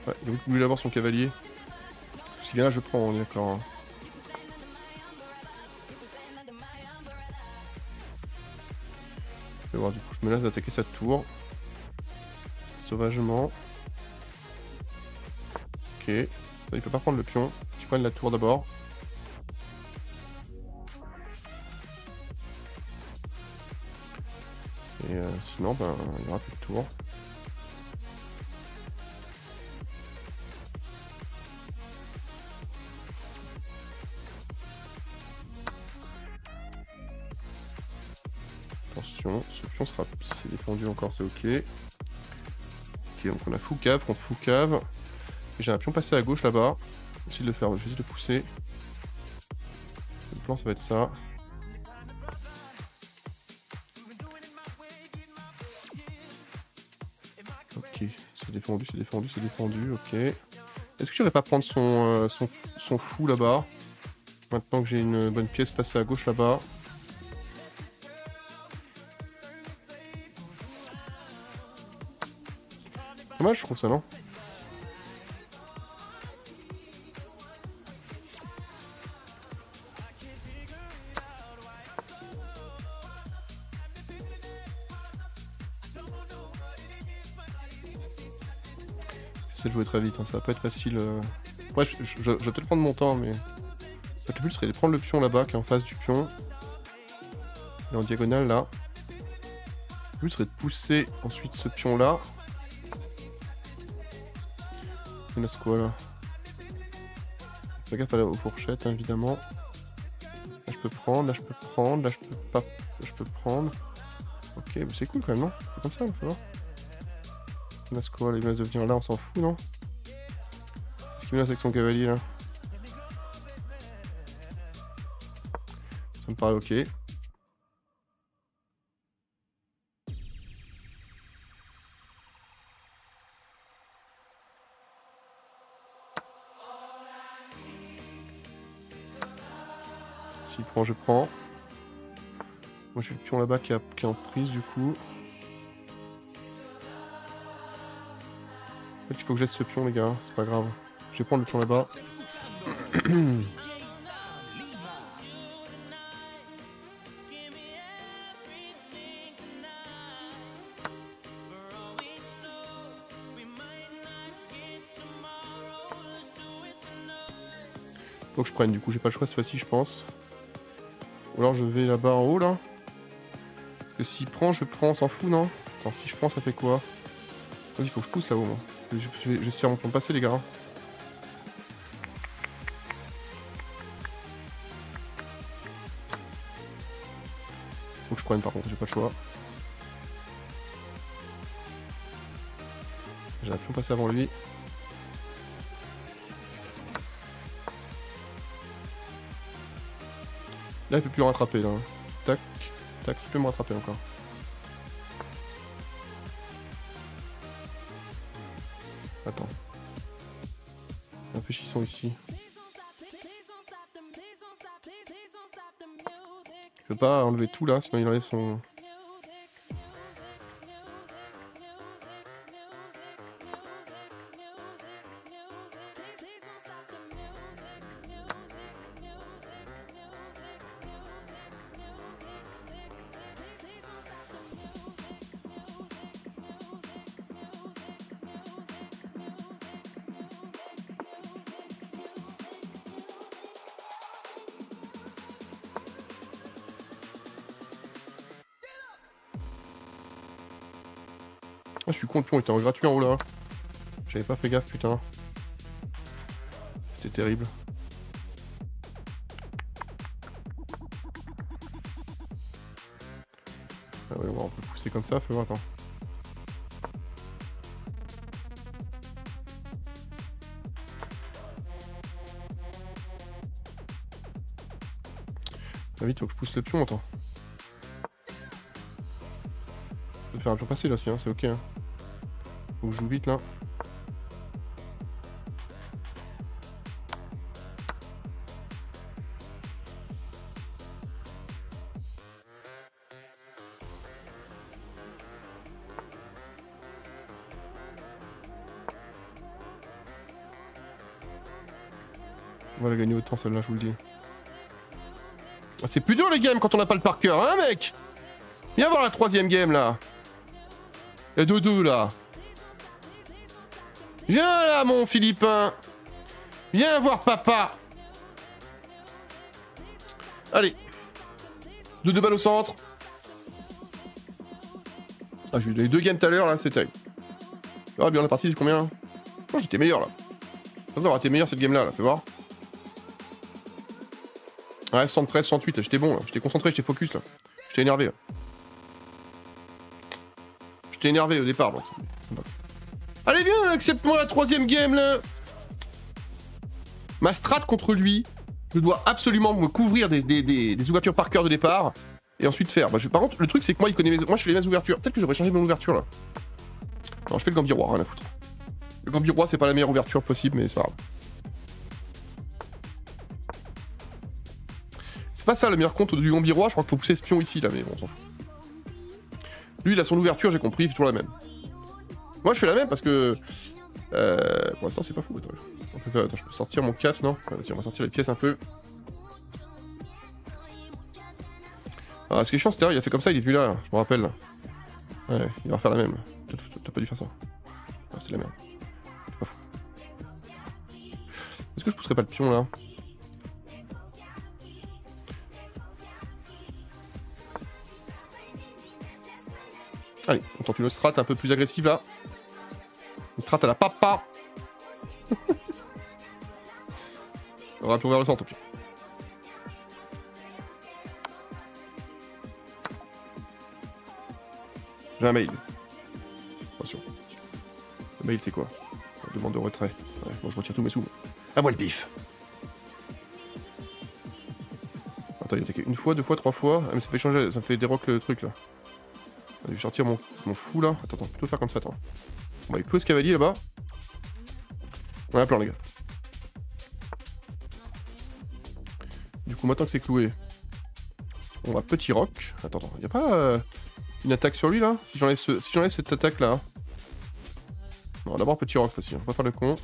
Ouais, il a voulu avoir son cavalier. Si bien là, je prends, on est d'accord. Hein. Je vais voir, du coup, je me laisse d'attaquer cette tour. Sauvagement. Ok. Il peut pas prendre le pion. Je prenne la tour d'abord. Et sinon, ben, il n'y aura plus de tour. Attention, ce pion sera... Si c'est défendu encore, c'est ok. Ok, donc on a fou cave contre fou cave. J'ai un pion passé à gauche là-bas. Je vais essayer de le faire, je vais essayer de le pousser. Le plan, ça va être ça. Ok, c'est défendu, c'est défendu, c'est défendu, ok. Est-ce que je vais pas prendre son fou là-bas? Maintenant que j'ai une bonne pièce passée à gauche là-bas. Dommage, je trouve ça, non? J'essaie de jouer très vite, hein, ça va pas être facile. Ouais, je vais peut-être prendre mon temps, mais... Le but serait de prendre le pion là-bas, qui est en face du pion. Et en diagonale, là. Le but serait de pousser ensuite ce pion-là. Il reste quoi, là? Fais gaffe aux fourchettes, hein, évidemment. Là, je peux prendre, là, je peux prendre, là, je peux pas... Je peux prendre. Ok, mais c'est cool, quand même, non? C'est comme ça, il faut voir. Il reste quoi, là? Il va de venir là, on s'en fout, non? Qu'est-ce qu'il me reste avec son cavalier, là? Ça me paraît ok. S'il prend, je prends. Moi j'ai le pion là-bas qui est en prise du coup. En fait, il faut que j'aide ce pion les gars, c'est pas grave. Je vais prendre le pion là-bas. Faut que je prenne, du coup j'ai pas le choix cette fois-ci je pense. Ou alors je vais là-bas en haut là. Parce que s'il prend, je prends, on s'en fout non? Attends, si je prends ça fait quoi? Vas-y, faut que je pousse là-haut moi. Je vais faire mon plan passer les gars. Faut que je prenne par contre, j'ai pas le choix. J'ai un pion passer avant lui. Là il peut plus me rattraper là. Tac, tac, il peut me rattraper encore. Attends. Réfléchissons ici. Je peux pas enlever tout là, sinon il enlève son... Ah, je suis con, le pion était en gratuit en haut là. J'avais pas fait gaffe, putain. C'était terrible. Ah ouais, on peut pousser comme ça, fais voir, attends. Ah vite, faut que je pousse le pion, attends. Je peux faire un pion passer là aussi, hein, c'est ok. Hein. Faut que je joue vite là. On va la gagner autant celle-là, je vous le dis. Ah, c'est plus dur les games quand on n'a pas le par cœur, hein mec? Viens voir la troisième game là. Et Doudou là. Viens là mon Philippin. Viens voir papa. Allez. 2 balles au centre. Ah j'ai eu les 2 games tout à l'heure là, c'est terrible. Ah bien la partie c'est combien? Oh j'étais meilleur là. J'aurais été meilleur cette game là, fais voir. Ouais 73, 108, j'étais bon là, j'étais concentré, j'étais focus là. J'étais énervé là. J'étais énervé au départ donc. Allez viens, accepte-moi la troisième game là. Ma strat contre lui, je dois absolument me couvrir des ouvertures par cœur de départ et ensuite faire. Bah, par contre, le truc c'est que moi il connaît moi je fais les mêmes ouvertures. Peut-être que j'aurais changé mon ouverture là. Non, je fais le Gambirois, rien à foutre. Le Gambirois c'est pas la meilleure ouverture possible mais c'est pas grave. C'est pas ça le meilleur compte du Gambirois, je crois qu'il faut pousser ce pion ici là mais bon on s'en fout. Lui il a son ouverture, j'ai compris, il fait toujours la même. Moi je fais la même parce que... pour l'instant c'est pas fou. Attends, je peux sortir mon 4 non? Vas-y on va sortir les pièces un peu. Ah ce qui est chiant c'est d'ailleurs il a fait comme ça, il est venu là, je me rappelle. Là. Ouais, il va faire la même. T'as pas dû faire ça. Ah, c'est la merde. C'est pas fou. Est-ce que je pousserais pas le pion là? Allez, on tente une autre strat un peu plus agressive là. Une strat à la papa. On va plus vers le centre, tant pis. J'ai un mail. Attention. Le mail c'est quoi? Demande de retrait. Ouais, bon je retire tous mes sous. À moi le bif. Attends, il a attaqué une fois, 2 fois, 3 fois. Ah mais ça fait changer, ça me fait dérock le truc là. Je vais sortir mon fou là. Attends, plutôt faire comme ça, attends. On va avec tous les cavaliers là-bas. On a un plan les gars. Du coup, maintenant que c'est cloué, on va petit rock. Attends, y a pas une attaque sur lui là? Si j'enlève cette attaque là. Non, d'abord petit rock facile, on va pas faire le con.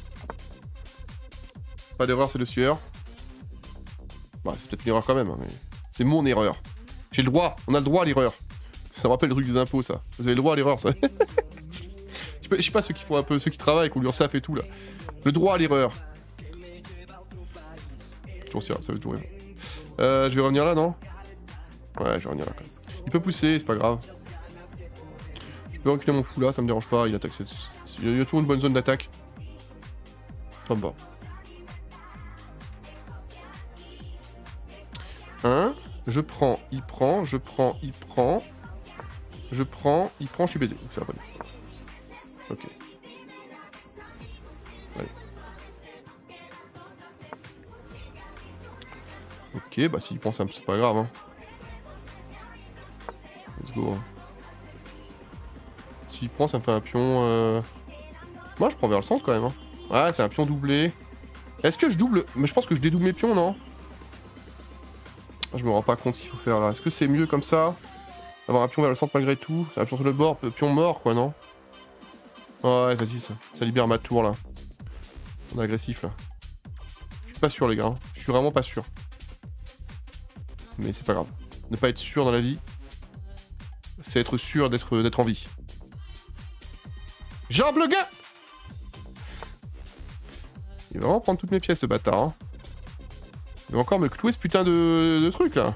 Pas d'erreur, c'est le sieur. Bah, c'est peut-être une erreur quand même, hein, mais c'est mon erreur. J'ai le droit, on a le droit à l'erreur. Ça me rappelle le truc des impôts, ça. Vous avez le droit à l'erreur, ça. Je sais pas ceux qui font un peu, ceux qui travaillent, qu'on lui en savent et tout là. Le droit à l'erreur. Toujours ça veut toujours rire. Je vais revenir là, non? Ouais, je vais revenir là quand même. Il peut pousser, c'est pas grave. Je peux reculer mon fou là, ça me dérange pas, il attaque. Il y a toujours une bonne zone d'attaque. Enfin bon. Je prends, il prend, je prends, il prend. Je prends, il prend, je suis baisé. C'est la bonne. Ok. Allez. Ok, bah s'il prend ça, c'est pas grave. Hein. Let's go. Hein. S'il prend, ça me fait un pion... Moi, je prends vers le centre quand même. Hein. Ouais, c'est un pion doublé. Est-ce que je double... Mais je pense que je dédouble mes pions, non? Je me rends pas compte ce qu'il faut faire là. Est-ce que c'est mieux comme ça? Avoir un pion vers le centre malgré tout? Un pion sur le bord, pion mort quoi, non? Ouais, vas-y, ça libère ma tour là. On est agressif là. Je suis pas sûr les gars. Hein. Je suis vraiment pas sûr. Mais c'est pas grave. Ne pas être sûr dans la vie, c'est être sûr d'être en vie. Jambe le gars! Il va vraiment prendre toutes mes pièces ce bâtard. Hein. Il va encore me clouer ce putain de truc là.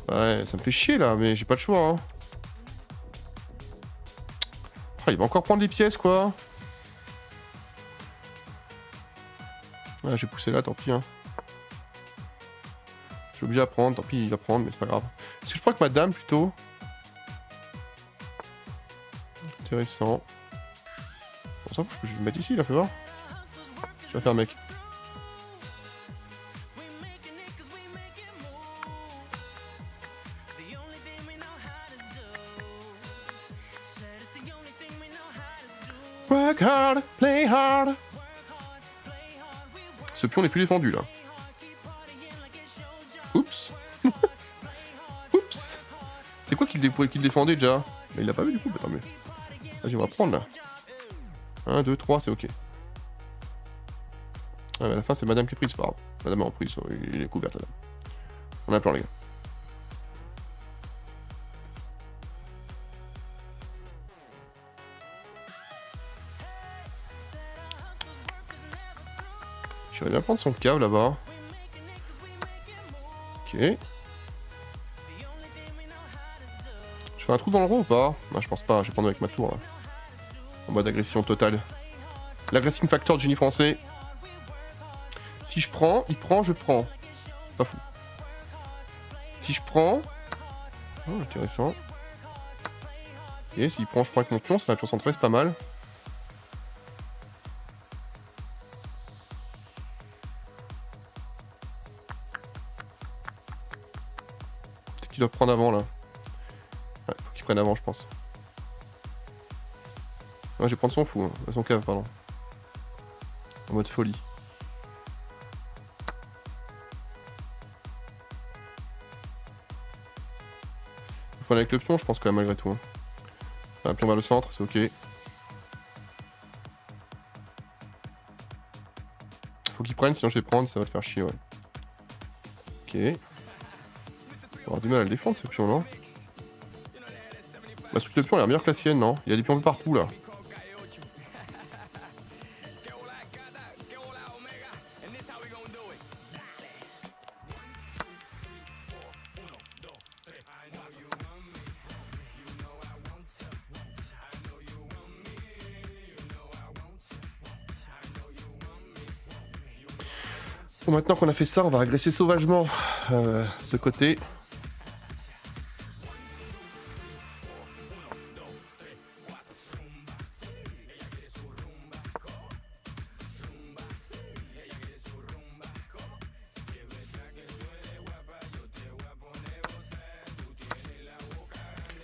Ouais, ça me fait chier là, mais j'ai pas le choix. Hein. Ah, il va encore prendre les pièces quoi. Ouais, j'ai poussé là, tant pis. Hein. Je suis obligé à prendre, tant pis, il va prendre, mais c'est pas grave. Est-ce que je crois que ma dame plutôt? Intéressant. Bon, ça faut que je vais me mettre ici là, fais voir. Je vais faire mec. Work hard, play hard. Ce pion n'est plus défendu là. Oups. Oups. C'est quoi qu'il défendait déjà? Mais il l'a pas vu du coup, bah, tant mieux. Vas-y, on va prendre là. 1, 2, 3, c'est ok. Ah, mais à la fin, c'est madame qui est prise, c'est pas grave. Madame est en prise, il est couverte là. On a un plan, les gars. J'aimerais bien prendre son cave là-bas. Ok. Je fais un trou dans le rond ou pas? Non, je pense pas, je vais prendre avec ma tour là. En mode agression totale. L'aggressing factor de génie français. Si je prends, il prend, je prends. Pas fou. Si je prends... Oh, intéressant. Et s'il prend, je prends avec mon pion, c'est un pion centré, c'est pas mal. Peut-être qu'il doit prendre avant là. Ouais, faut qu'il prenne avant, je pense. Ouais, je vais prendre son fou, hein. Son cave, pardon. En mode folie. Il faut aller avec le pion, je pense quand même malgré tout. Hein. Un pion vers le centre, c'est ok. Faut qu'il prenne, sinon je vais prendre, ça va te faire chier, ouais. Ok. On va avoir du mal à le défendre ce pion, non? La suite de pion a l'air meilleure que la sienne, non? Il y a des pions de partout là. Bon, maintenant qu'on a fait ça, on va agresser sauvagement ce côté.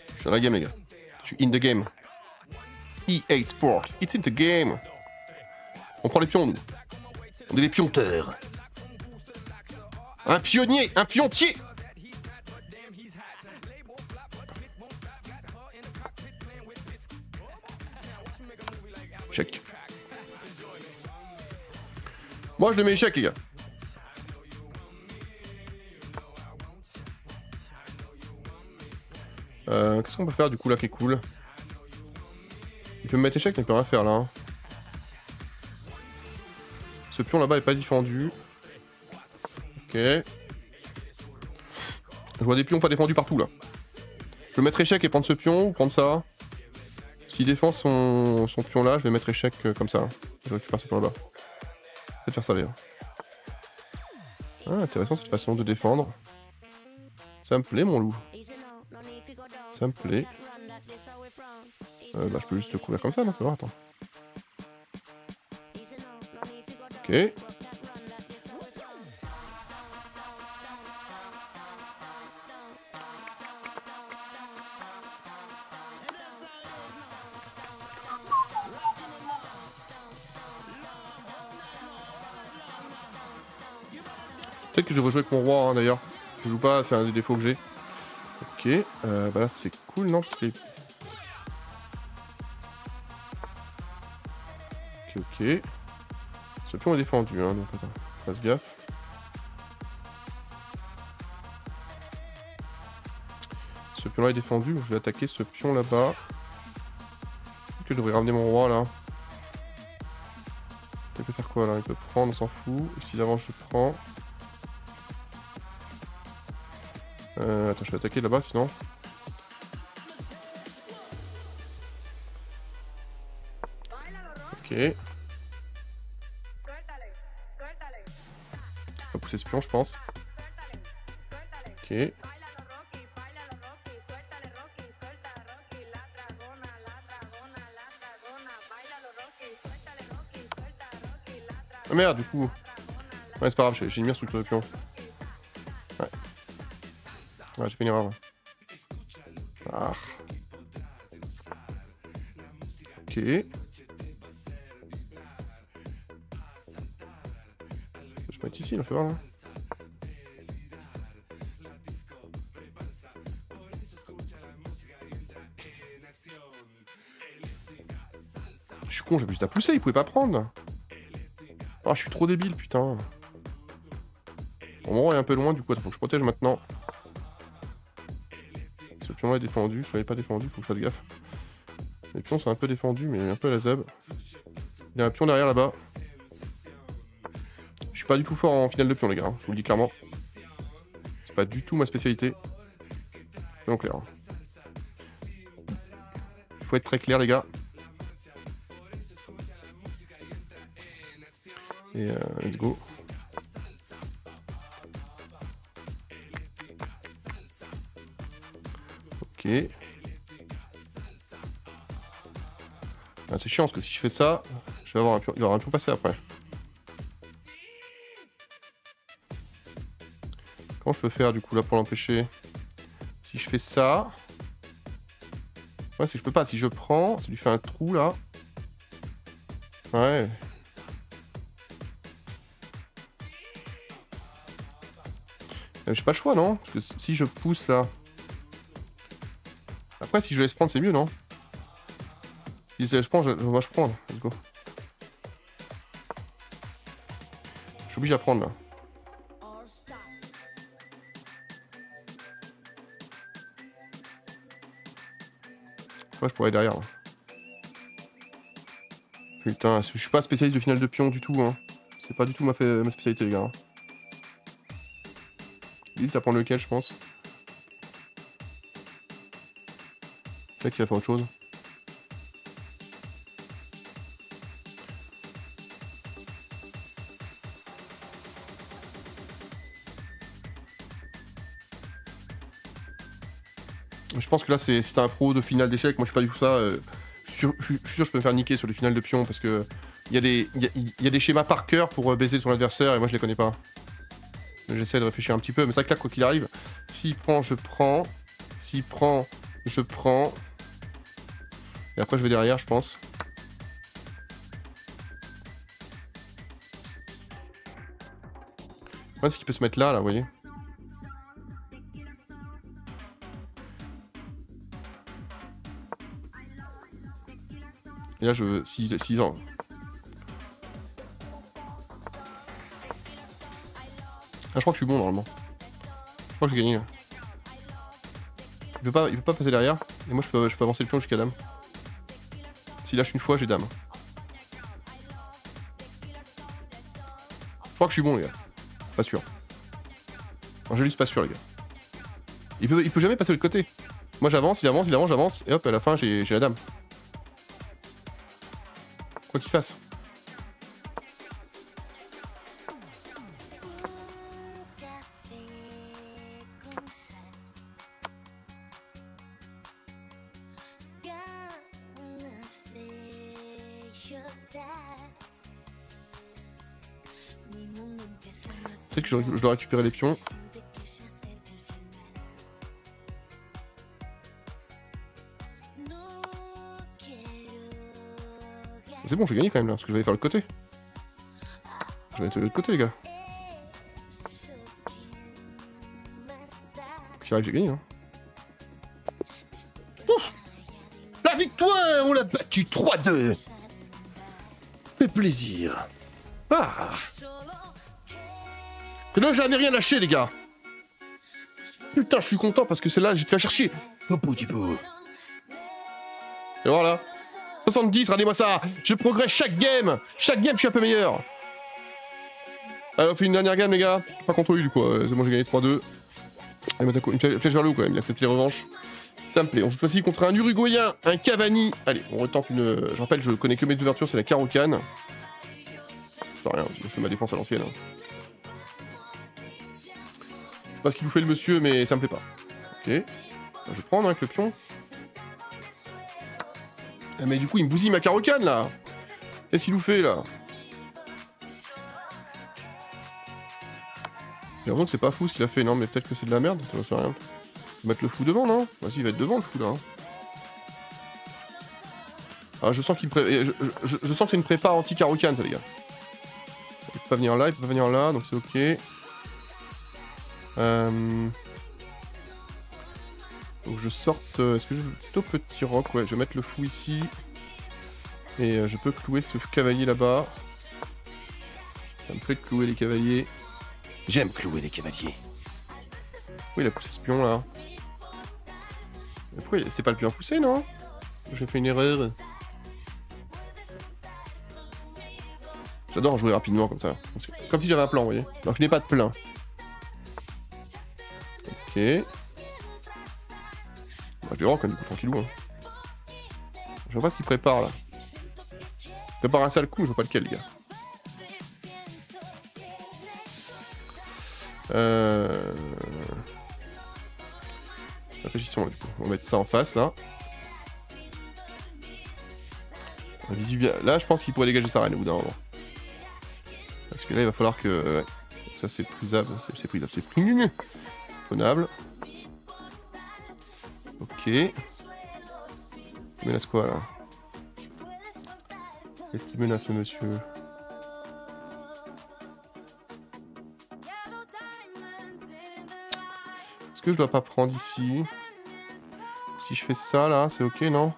Je suis dans la game, les gars. Je suis in the game. EA Sport, it's in the game. On prend les pions, nous. On est des pionteurs. Un pionnier, un piontier. Check. Moi je le mets échec les gars. Qu'est-ce qu'on peut faire du coup là qui est cool? Il peut me mettre échec mais il peut rien faire là. Hein. Ce pion là-bas est pas défendu. Ok. Je vois des pions pas défendus partout là. Je vais mettre échec et prendre ce pion ou prendre ça. S'il défend son pion là, je vais mettre échec comme ça. Je récupère ce pion là-bas. Peut-être faire ça d'ailleurs. Ah, intéressant cette façon de défendre. Ça me plaît mon loup. Ça me plaît. Bah je peux juste le couvrir comme ça, non? Attends. Ok. Peut-être que je vais jouer avec mon roi hein, d'ailleurs. Je joue pas, c'est un des défauts que j'ai. Ok, bah là c'est cool non parce que... Ok. Ce pion est défendu hein, donc attends, fasse gaffe. Ce pion là est défendu, donc je vais attaquer ce pion là-bas. Que je devrais ramener mon roi là. Il peut faire quoi là? Il peut prendre, on s'en fout. Et si d'avant je prends... attends, je vais attaquer là-bas sinon. Ok. On va pousser ce pion, je pense. Ok. Ah merde, du coup. Ouais, c'est pas grave, j'ai une mire sous le pion. Ouais. Ouais, j'ai fait une erreur. Ah. Ok. Je peux mettre ici, là, fais voir là. Je suis con, j'ai juste à pousser, il pouvait pas prendre. Oh, je suis trop débile, putain. Bon, mon roi est un peu loin, du coup, il faut que je protège maintenant. Ce pion-là est défendu, soit il n'est pas défendu, faut que je fasse gaffe. Les pions sont un peu défendus, mais un peu à la zeb. Il y a un pion derrière là-bas. Je suis pas du tout fort en finale de pion, les gars, hein, je vous le dis clairement. C'est pas du tout ma spécialité. Soyons clairs. Il faut être très clair, les gars. Et let's go. Ok. Ah, c'est chiant parce que si je fais ça, je vais avoir un pion, il y aura un pion passé après. Comment je peux faire du coup là pour l'empêcher? Si je fais ça... Ouais, si je peux pas, si je prends, ça lui fait un trou là. Ouais. J'ai pas le choix, non? Parce que si je pousse là... Après, si je laisse prendre, c'est mieux, non? Si je laisse prendre, moi je prends. Let's go. Je suis obligé à prendre là. Ouais, je pourrais aller derrière. Là. Putain, je suis pas spécialiste de finale de pion du tout. Hein. C'est pas du tout ma spécialité, les gars. Hein. Vite à prendre lequel, je pense. Peut-être qu'il va faire autre chose. Je pense que là, c'est un pro de finale d'échecs. Moi, je suis pas du tout ça. Je suis sûr que je peux me faire niquer sur les finales de pion parce que il y a des schémas par cœur pour baiser son adversaire et moi, je les connais pas. J'essaie de réfléchir un petit peu, mais c'est vrai que là, quoi qu'il arrive, s'il prend, je prends. S'il prend, je prends. Et après, je vais derrière, je pense. Ouais, c'est qu'il peut se mettre là, vous voyez. Et là, je... Si, non. Ah, je crois que je suis bon, normalement. Je crois que j'ai gagné, là. Il peut pas passer derrière. Et moi, je peux avancer le pion jusqu'à dame. S'il lâche une fois, j'ai dame. Je crois que je suis bon, les gars. Pas sûr. Non, j'ai juste pas sûr, les gars. Il peut jamais passer de l'autre côté. Moi, j'avance, il avance, j'avance. Et hop, à la fin, j'ai la dame. Quoi qu'il fasse. Peut-être que je dois récupérer les pions. C'est bon, j'ai gagné quand même là, parce que je vais aller faire l'autre côté. Je vais aller de l'autre côté, les gars. J'y arrive, j'ai gagné. Hein. Oh, la victoire, on l'a battu 3-2. Fait plaisir. Ah. Et là, j'avais rien lâché, les gars. Putain, je suis content parce que celle-là, j'ai te fait chercher. Un petit peu. Et voilà. 70, regardez-moi ça. Je progresse chaque game. Chaque game, je suis un peu meilleur. Allez, on fait une dernière game, les gars. Pas contre lui, du coup. C'est bon, j'ai gagné 3-2. Allez, mettre une flèche vers le haut, quand même. Il accepte les revanches. Ça me plaît. On joue cette fois-ci contre un Uruguayen, un Cavani. Allez, on retente une... Je rappelle, je connais que mes ouvertures, c'est la Caro-Can. C'est rien, je fais ma défense à l'ancienne. Hein. Je sais pas ce qu'il nous fait le monsieur, mais ça me plaît pas. Ok. Je vais prendre avec le pion. Ah, mais du coup, il me bousille ma Caro-Can, là. Qu'est-ce qu'il nous fait, là? J'ai l'impression que c'est pas fou ce qu'il a fait. Non, mais peut-être que c'est de la merde. Ça ne sert à rien. Faut mettre le fou devant, non? Vas-y, il va être devant, le fou, là. Hein. Ah, je sens qu'il je sens que c'est une prépa anti-Caro-Can, ça, les gars. Il peut pas venir là, il peut pas venir là, donc c'est ok. Donc je sorte... Est-ce que je veux plutôt petit roc? Ouais, je vais mettre le fou ici. Et je peux clouer ce cavalier là-bas. Ça me plaît de clouer les cavaliers. J'aime clouer les cavaliers. Oui, il a poussé ce pion là. Mais pourquoi c'est pas le pion à pousser, non? J'ai fait une erreur. J'adore jouer rapidement comme ça. Comme si j'avais un plan, vous voyez. Alors que je n'ai pas de plein. Ok. Bah, je vais voir quand même tranquillou. Hein. Je vois pas ce qu'il prépare là. Il prépare un sale coup, je vois pas lequel, les gars. Réfléchissons là, du coup. On va mettre ça en face là. Là, je pense qu'il pourrait dégager sa reine au bout d'un moment. Parce que là, il va falloir que... Ouais. Ça, c'est prisable. C'est prisable. C'est prenable. Ok. Il menace quoi, là? Qu'est-ce qu'il menace, ce monsieur? Est-ce que je dois pas prendre ici? Si je fais ça, là, c'est ok, non?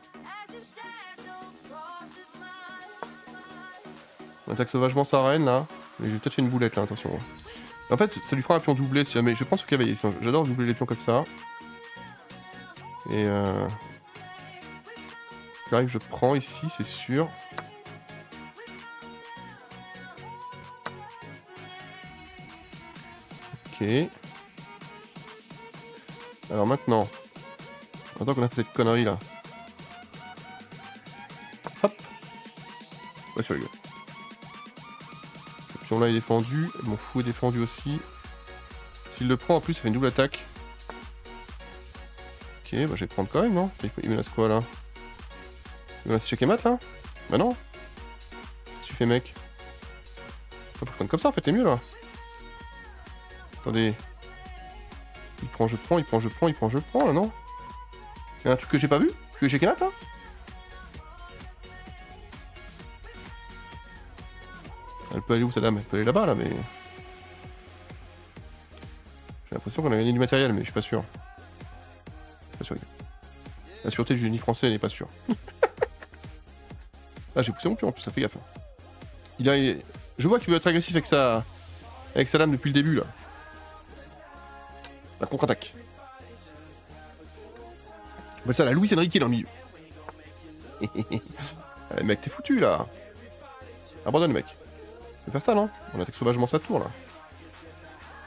On attaque sauvagement sa reine, là. Mais j'ai peut-être fait une boulette, là, attention. En fait, ça lui fera un pion doublé, si jamais... Je pense au cavalier. J'adore doubler les pions comme ça. Et j'arrive, je prends ici, c'est sûr. Ok. Alors maintenant qu'on a fait cette connerie là. Hop. Ouais, sur les gars. Ce pion là est défendu. Mon fou est défendu aussi. S'il le prend en plus, ça fait une double attaque. Ok, bah je vais prendre quand même, non? Il menace quoi là? Il menace check et mat là? Bah non. Qu'est-ce que tu fais, mec? Faut prendre comme ça en fait, c'est mieux là. Attendez. Il prend, je prends, il prend, je prends, il prend, je prends là, non? Il y a un truc que j'ai pas vu? Que j'ai mat là? Elle peut aller où, sa dame? Elle peut aller là-bas là, mais. l'impression qu'on a gagné du matériel, mais je suis pas sûr. Pas sûr. La sûreté du génie français, elle est pas sûre. Ah, j'ai poussé mon pion en plus, ça fait gaffe. Je vois qu'il veut être agressif avec sa lame depuis le début là. La contre-attaque. On appelle ça la Luis Enrique dans le milieu. Allez, mec, t'es foutu là. Abandonne, mec. C'est pas ça, non? On attaque sauvagement sa tour là.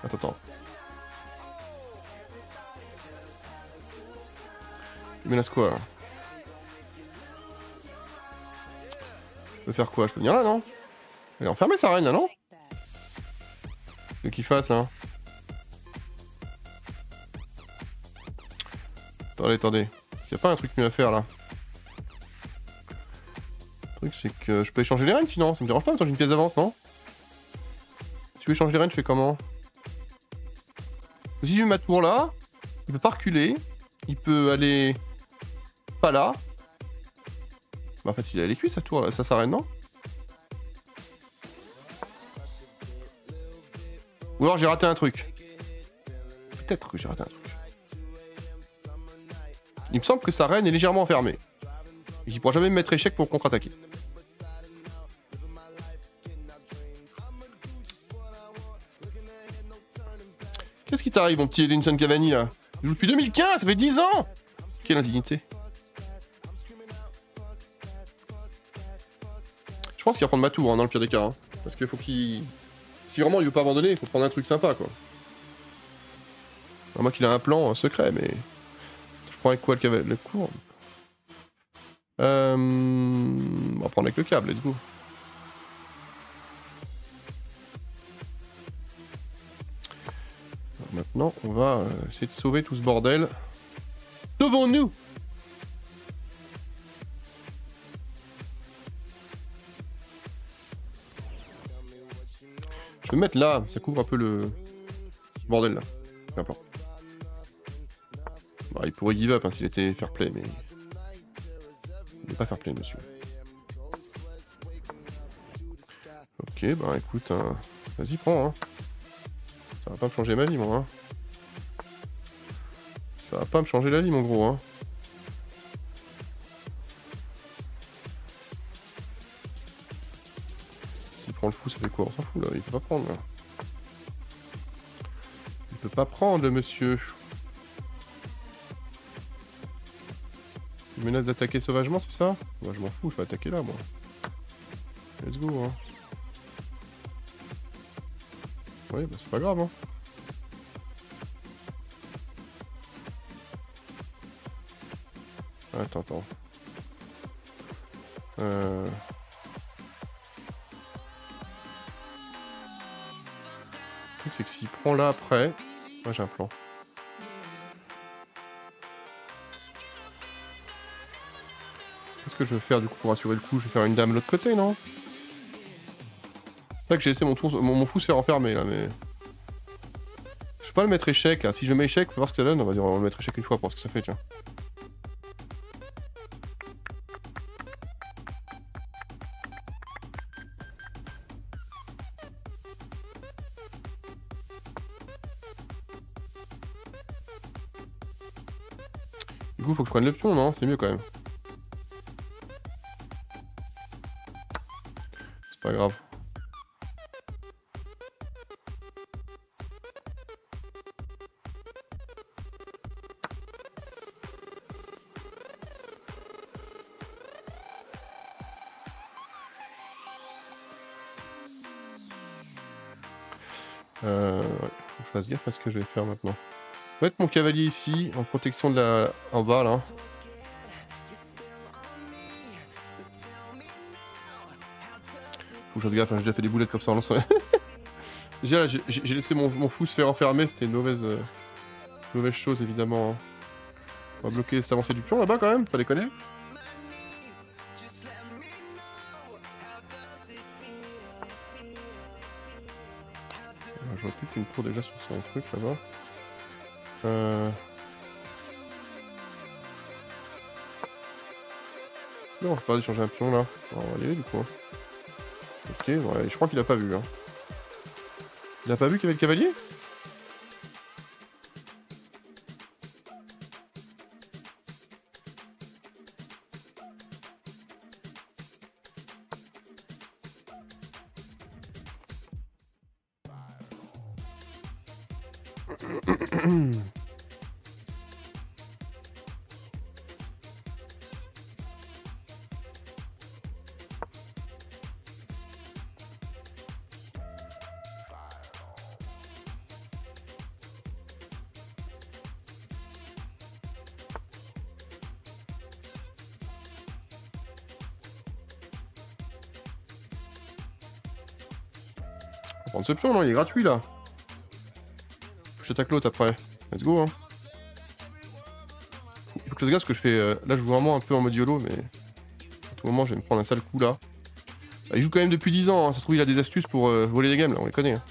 Attends. Il menace quoi là? Je peux faire quoi? Je peux venir là, non? Elle est enfermée sa reine là, non? Ce qu'il fasse là. Attendez. Y'a pas un truc mieux à faire là? Le truc c'est que je peux échanger les reines sinon, ça me dérange pas, mais j'ai une pièce d'avance, non? Si je veux échanger les reines, je fais comment? Si j'ai ma tour là, il peut pas reculer, il peut aller pas là. Bah en fait il est cuit sa tour là, ça s'arrête non? Ou alors j'ai raté un truc. Peut-être que j'ai raté un truc. Il me semble que sa reine est légèrement enfermée. Et qu'il pourra jamais me mettre échec pour contre-attaquer. Qu'est-ce qui t'arrive mon petit Edinson Cavani là? Il joue depuis 2015, ça fait 10 ans! Quelle indignité. Je pense qu'il va prendre ma tour hein, dans le pire des cas. Hein, parce qu'il faut qu'il... Si vraiment il veut pas abandonner, il faut prendre un truc sympa quoi. À moins qu'il a un plan secret, mais... Je prends avec quoi le cours? On va prendre avec le câble, let's go. Alors maintenant, on va essayer de sauver tout ce bordel. Sauvons-nous! Je vais me mettre là, ça couvre un peu le bordel là. Peu importe. Bah, il pourrait give up hein, s'il était fair play, mais... Il n'est pas fair play, monsieur. Ok, bah écoute, hein... vas-y, prends. Hein. Ça va pas me changer ma vie, moi. Hein. Ça va pas me changer la vie, mon gros. Hein. S'il prend le fou, ça fait quoi? On s'en fout, là. Il peut pas prendre, là. Il peut pas prendre, le monsieur. Il menace d'attaquer sauvagement, c'est ça? Moi, je m'en fous, je vais attaquer là, moi. Let's go, hein. Oui, bah c'est pas grave, hein. Attends. Le truc, c'est que s'il prend là après... Moi, j'ai un plan. Qu'est-ce que je vais faire du coup pour assurer le coup? Je vais faire une dame de l'autre côté, non? C'est vrai que j'ai laissé mon fou se faire enfermer là, mais... Je peux pas le mettre échec là. Si je mets échec, faut voir ce que ça donne. On va dire on va le mettre échec une fois pour voir ce que ça fait, tiens. Du coup, faut que je prenne le pion, non? C'est mieux quand même. C'est pas grave. Ouais, faut que je fasse gaffe à ce que je vais faire maintenant. Je vais mettre mon cavalier ici, en protection de la... en bas là. Faut que je fasse gaffe, hein, j'ai déjà fait des boulettes comme ça en lançant. Déjà j'ai laissé mon fou se faire enfermer, c'était une mauvaise chose évidemment. Hein. On va bloquer cette avancée du pion là-bas quand même, pas déconner. Je vois plus qu'une tour déjà sur son truc là-bas. Non, je peux pas changer un pion là. On va y aller du coup. Hein. Ok, ouais, je crois qu'il a pas vu. Hein. Il a pas vu qu'il y avait le cavalier? On va prendre ce pion, non, il est gratuit là. J'attaque l'autre après. Let's go, hein. Il faut que je regarde ce que je fais. Là, je joue vraiment un peu en mode YOLO, mais à tout moment, je vais me prendre un sale coup là. Il joue quand même depuis 10 ans, hein. Ça se trouve, il a des astuces pour voler des games là, on les connaît. Hein.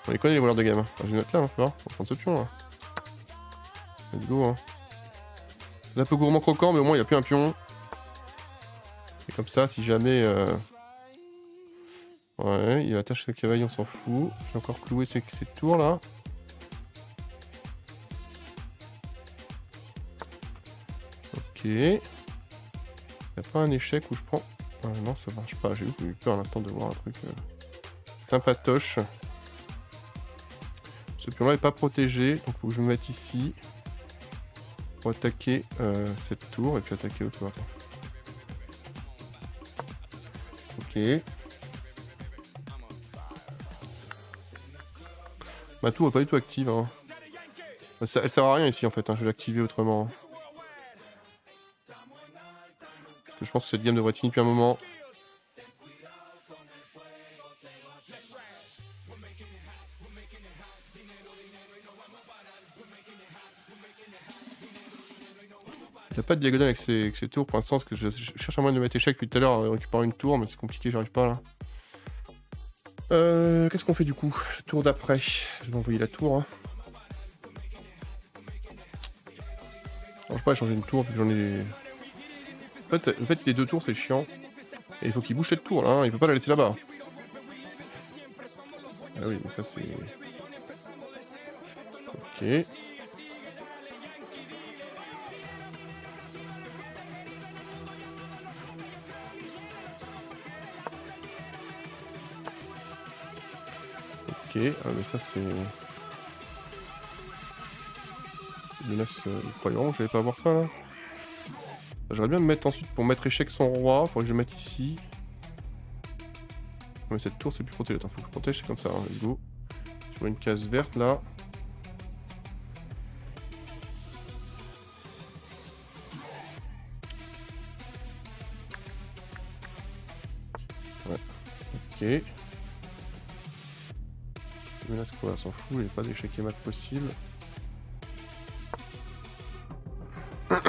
On les connaît les voleurs de games. Hein. Je vais mettre là, hein, on va prendre ce pion là. Let's go, hein. C'est un peu gourmand croquant, mais au moins, il n'y a plus un pion. Et comme ça, si jamais. Ouais, il attache le cavalier, on s'en fout. J'ai encore cloué ces tours là. Ok. Y a pas un échec où je prends. Ah, non, ça marche pas. J'ai eu peur à l'instant de voir un truc. Sympatoche. Ce pion là est pas protégé, donc faut que je me mette ici. Pour attaquer cette tour et puis attaquer l'autre tour. Ok. Ma tour est pas du tout active. Hein. Elle sert à rien ici en fait, hein. Je vais l'activer autrement. Parce que je pense que cette game devrait être finie depuis un moment. Il n'y a pas de diagonale avec ces tours pour l'instant, parce que je cherche un moyen de mettre échec depuis tout à l'heure en récupérant une tour, mais c'est compliqué, j'arrive pas là. Qu'est-ce qu'on fait du coup? Tour d'après. Je vais envoyer la tour. Hein. Alors, je peux pas changer une tour vu que j'en ai. En fait, les deux tours c'est chiant. Et il faut qu'il bouge cette tour là, hein. Il peut pas la laisser là-bas. Ah oui, mais ça c'est. Ok. Ok, ah mais ça c'est... Menace croyant, j'allais pas voir ça là. J'aurais bien me mettre ensuite pour mettre échec son roi, faudrait que je le mette ici. Mais cette tour c'est plus protégé, attends faut que je protège, c'est comme ça, hein. Let's go. Sur une case verte là. Ouais, ok. Menace quoi, s'en fout, il n'y a pas d'échec et mat possible. C'est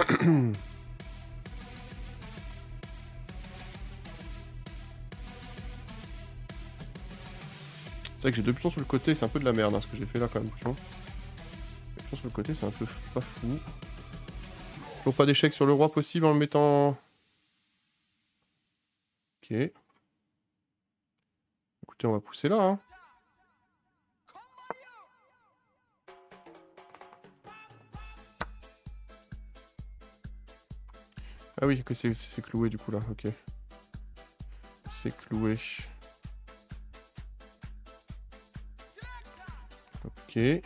vrai que j'ai deux pions sur le côté, c'est un peu de la merde hein, ce que j'ai fait là quand même. Les pions sur le côté, c'est un peu pas fou. Toujours pas d'échec sur le roi possible en le mettant... Ok. Écoutez, on va pousser là. Hein. Ah oui, que c'est cloué du coup là, ok. C'est cloué. Ok. Il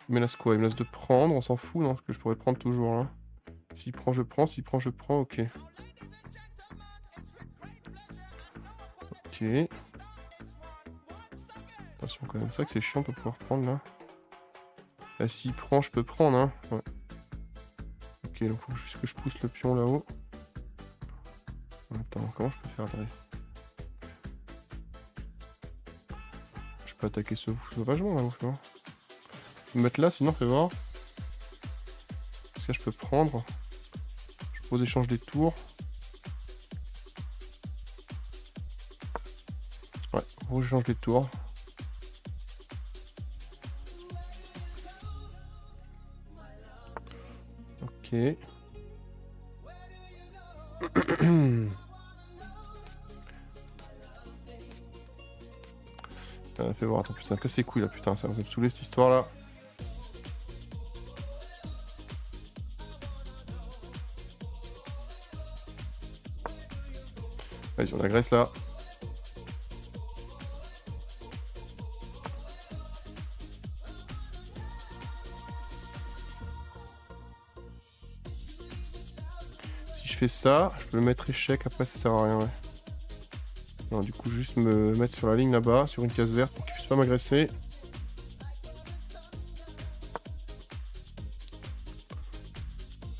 menace quoi? Il menace de prendre, on s'en fout, non? Parce que je pourrais prendre toujours là. S'il prend, je prends. S'il prend, je prends, ok. Ok. Attention quand même, c'est vrai que c'est chiant de pouvoir prendre là. Là, s'il prend, je peux prendre, hein. Ouais. Ok, donc faut juste que je pousse le pion là-haut. Attends, comment je peux faire là? Je peux attaquer sauvagement là, ou non? Je peux me mettre là, sinon fais voir. Parce que là, je peux prendre. Je propose échange des tours. Ouais, on change des tours. Ok. Fais voir, attends, putain, casse les couilles là, putain, ça va me saouler cette histoire là. Vas-y, on agresse là. fais ça, je peux mettre échec, après ça sert à rien, ouais. Non, du coup, juste me mettre sur la ligne là-bas, sur une case verte pour qu'il puisse pas m'agresser.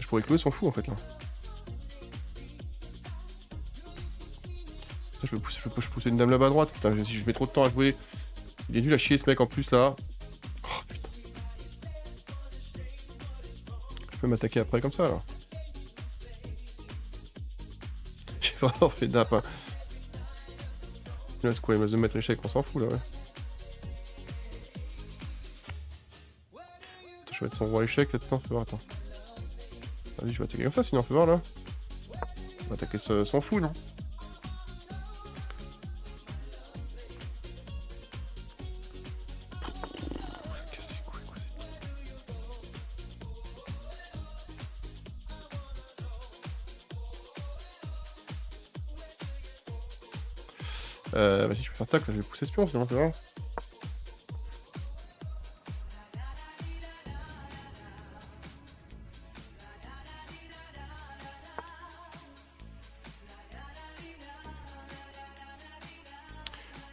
Je pourrais clouer son fou en fait là. Je peux pousser une dame là-bas à droite. Putain, si je mets trop de temps à jouer. Il est nul à chier ce mec en plus là. Oh putain. Je peux m'attaquer après comme ça là. J'ai vraiment fait nappe. Hein. Là c'est quoi, il me laisse de mettre échec, on s'en fout là ouais. Attends, je vais mettre son roi échec là-dedans, fais voir, attends. Vas-y, je vais attaquer comme ça sinon, fais voir là. On va attaquer son fou non. Vas-y, je vais faire tac, là, je vais pousser espion, sinon, tu vois.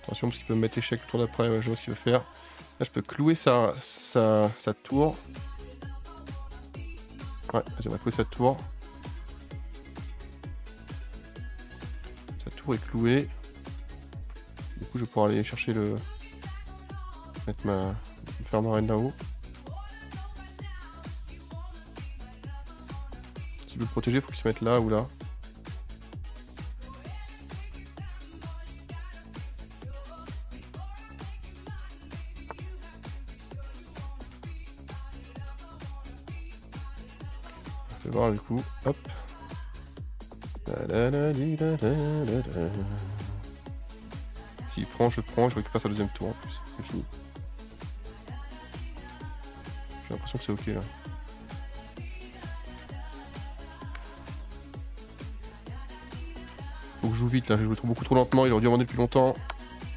Attention, parce qu'il peut me mettre échec le tour d'après, ouais, je vois ce qu'il veut faire. Là, je peux clouer sa tour. Ouais, vas-y, on va clouer sa tour. Sa tour est clouée. Du coup, je vais pouvoir aller chercher le... mettre me faire ma reine là-haut. S'il veut le protéger, il faut qu'il se mette là ou là. Je vais voir du coup, hop. S'il prend, je récupère sa deuxième tour en plus, c'est fini. J'ai l'impression que c'est ok là. Faut que je joue vite là, j'ai joué beaucoup trop lentement, il aurait dû abandonner depuis longtemps.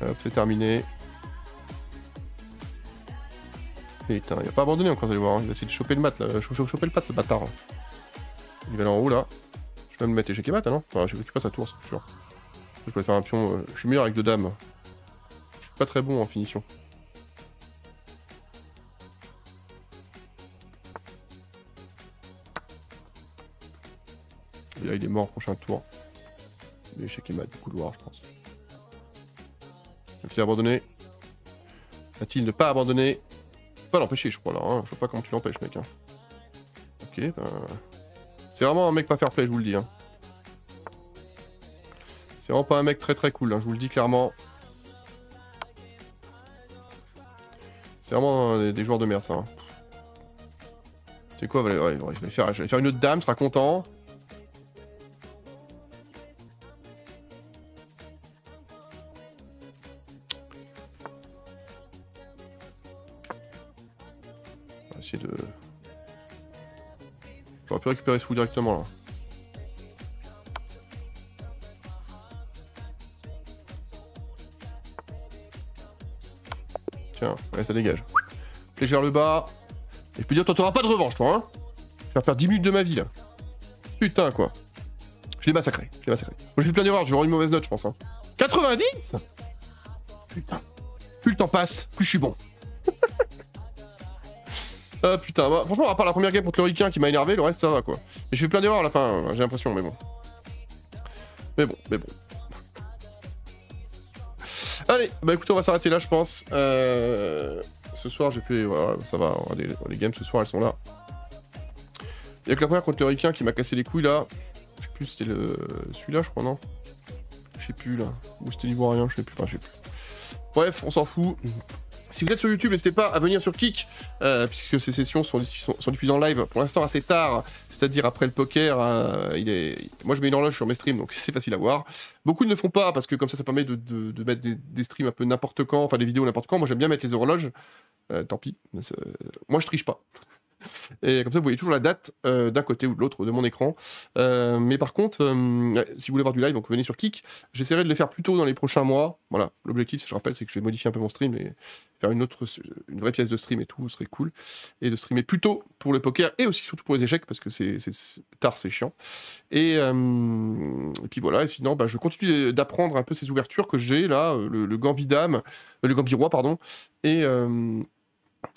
Hop, c'est terminé. Putain, il a pas abandonné encore, vous allez voir, hein. Il va essayer de choper le mat là, choper le pat ce bâtard. Hein. Il va aller en haut là. Je peux même mettre échec et mat, hein, non? Enfin, je récupère sa tour, c'est sûr. Je peux faire un pion, je suis meilleur avec 2 dames. Je suis pas très bon en finition. Et là il est mort au prochain tour. Échec et mat du couloir je pense. Va-t-il abandonner? Va-t-il ne pas abandonner? Pas l'empêcher je crois là, hein. Je vois pas comment tu l'empêches mec. Hein. Ok, ben... C'est vraiment un mec pas fair play je vous le dis. Hein. C'est vraiment pas un mec très cool, hein. Je vous le dis clairement. C'est vraiment des joueurs de merde ça. Hein. C'est quoi, ouais, je vais faire une autre dame, sera content. On va essayer de... J'aurais pu récupérer ce fou directement là. Tiens, ouais, ça dégage. Flèche vers le bas. Et je peux dire, toi, t'auras pas de revanche, toi, hein. Je vais faire perdre 10 minutes de ma vie, là. Putain, quoi. Je l'ai massacré, Moi, j'ai fait plein d'erreurs, j'aurais une mauvaise note, je pense, hein. 90 ? Putain. Plus le temps passe, plus je suis bon. Ah, putain, bah, franchement, à part la première game contre le Ricain qui m'a énervé, le reste, ça va, quoi. Et j'ai fait plein d'erreurs à la fin, j'ai l'impression, mais bon. Mais bon. Allez, bah écoutez, on va s'arrêter là, je pense. Ce soir, j'ai fait... Voilà, ça va, les games ce soir, elles sont là. Il y a que la première contre le Ricain qui m'a cassé les couilles, là. Je sais plus, c'était celui-là, je crois, non? Je sais plus, là. Ou c'était l'ivoirien, je sais plus. Bref, on s'en fout. Si vous êtes sur YouTube, n'hésitez pas à venir sur Kick, puisque ces sessions sont diffusées en live pour l'instant assez tard, c'est-à-dire après le poker. Moi je mets une horloge sur mes streams, donc c'est facile à voir. Beaucoup ne le font pas, parce que comme ça permet de mettre des streams un peu n'importe quand, enfin des vidéos n'importe quand. Moi j'aime bien mettre les horloges, tant pis. Moi je triche pas. Et comme ça, vous voyez toujours la date d'un côté ou de l'autre de mon écran. Mais par contre, si vous voulez voir du live, donc venez sur Kik. J'essaierai de le faire plus tôt dans les prochains mois. Voilà, l'objectif, je rappelle, c'est que je vais modifier un peu mon stream et faire une vraie pièce de stream et tout, ce serait cool. Et de streamer plus tôt pour le poker et aussi surtout pour les échecs parce que c'est tard, c'est chiant. Et puis voilà, et sinon, bah, je continue d'apprendre un peu ces ouvertures que j'ai là, le Gambit Dame, le Gambit Roi, pardon, et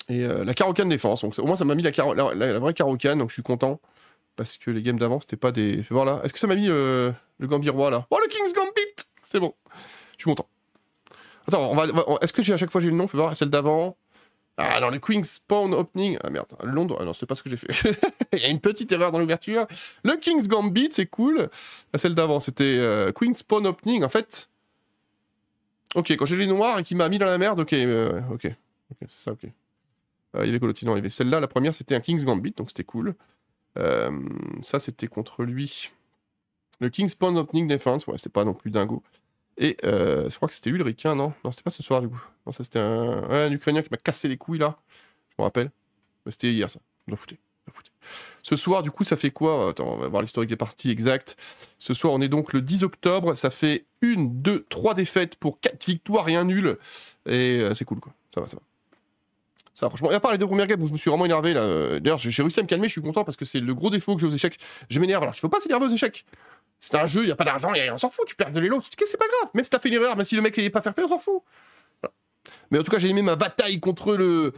la Caro-Can défense. Donc au moins ça m'a mis la vraie Caro-Can, donc je suis content. Parce que les games d'avant, c'était pas des... Fais voir là. Est-ce que ça m'a mis le Gambit Roi là? Oh, le King's Gambit! C'est bon. Je suis content. Attends, est-ce que à chaque fois j'ai le nom? Fais voir, celle d'avant. Ah non, le Queen's Pawn Opening. Ah merde, Londres. Ah non, c'est pas ce que j'ai fait. Il y a une petite erreur dans l'ouverture. Le King's Gambit, c'est cool. Celle d'avant, c'était Queen's Pawn Opening. En fait... Ok, quand j'ai les noirs et qu'il m'a mis dans la merde, ok, ok, c'est ça, ok. Il y avait quoi l'autre? Sinon, il y avait celle-là, la première, c'était un King's Gambit, donc c'était cool. Ça, c'était contre lui. Le King's Pawn Opening Defense, ouais, c'est pas non plus dingo. Et je crois que c'était Ulricain, non? Non, c'était pas ce soir, du coup. Non, ça, c'était un Ukrainien qui m'a cassé les couilles, là. Je me rappelle. Mais c'était hier, ça. Vous en foutez. Ce soir, du coup, ça fait quoi? Attends, on va voir l'historique des parties exact. Ce soir, on est donc le 10 octobre. Ça fait 1, 2, 3 défaites pour 4 victoires et un nul. Et c'est cool, quoi. Ça va, ça va. Ça va, franchement. Et à part les deux premières games où je me suis vraiment énervé, là. D'ailleurs, j'ai réussi à me calmer, je suis content parce que c'est le gros défaut que j'ai aux échecs. Je m'énerve alors qu'il faut pas s'énerver aux échecs. C'est un jeu, il n'y a pas d'argent, on s'en fout, tu perds de l'élo. C'est pas grave. Même si t'as fait une erreur, même si le mec n'est pas fair play, on s'en fout. Voilà. Mais en tout cas, j'ai aimé ma bataille contre le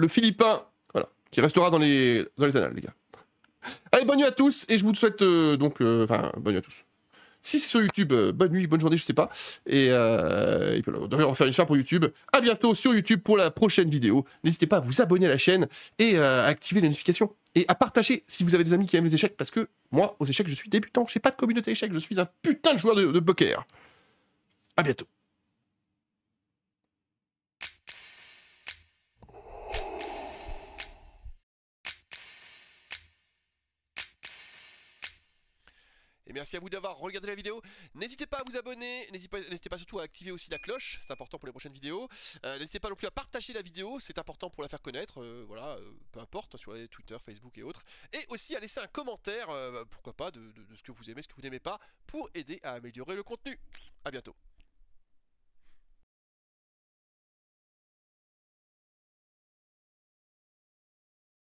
Philippin. Voilà. Qui restera dans les annales, les gars. Allez, bonne nuit à tous, et je vous souhaite bonne nuit à tous. Si c'est sur YouTube, bonne nuit, bonne journée, je sais pas. Et puis, on devrait refaire une fois pour YouTube. À bientôt sur YouTube pour la prochaine vidéo. N'hésitez pas à vous abonner à la chaîne et à activer les notifications. Et à partager si vous avez des amis qui aiment les échecs, parce que moi, aux échecs, je suis débutant. Je n'ai pas de communauté échecs, je suis un putain de joueur de poker. À bientôt. Et merci à vous d'avoir regardé la vidéo. N'hésitez pas à vous abonner, n'hésitez pas surtout à activer aussi la cloche, c'est important pour les prochaines vidéos. N'hésitez pas non plus à partager la vidéo, c'est important pour la faire connaître, voilà, peu importe, sur les Twitter, Facebook et autres. Et aussi à laisser un commentaire, pourquoi pas, de ce que vous aimez, ce que vous n'aimez pas, pour aider à améliorer le contenu. A bientôt.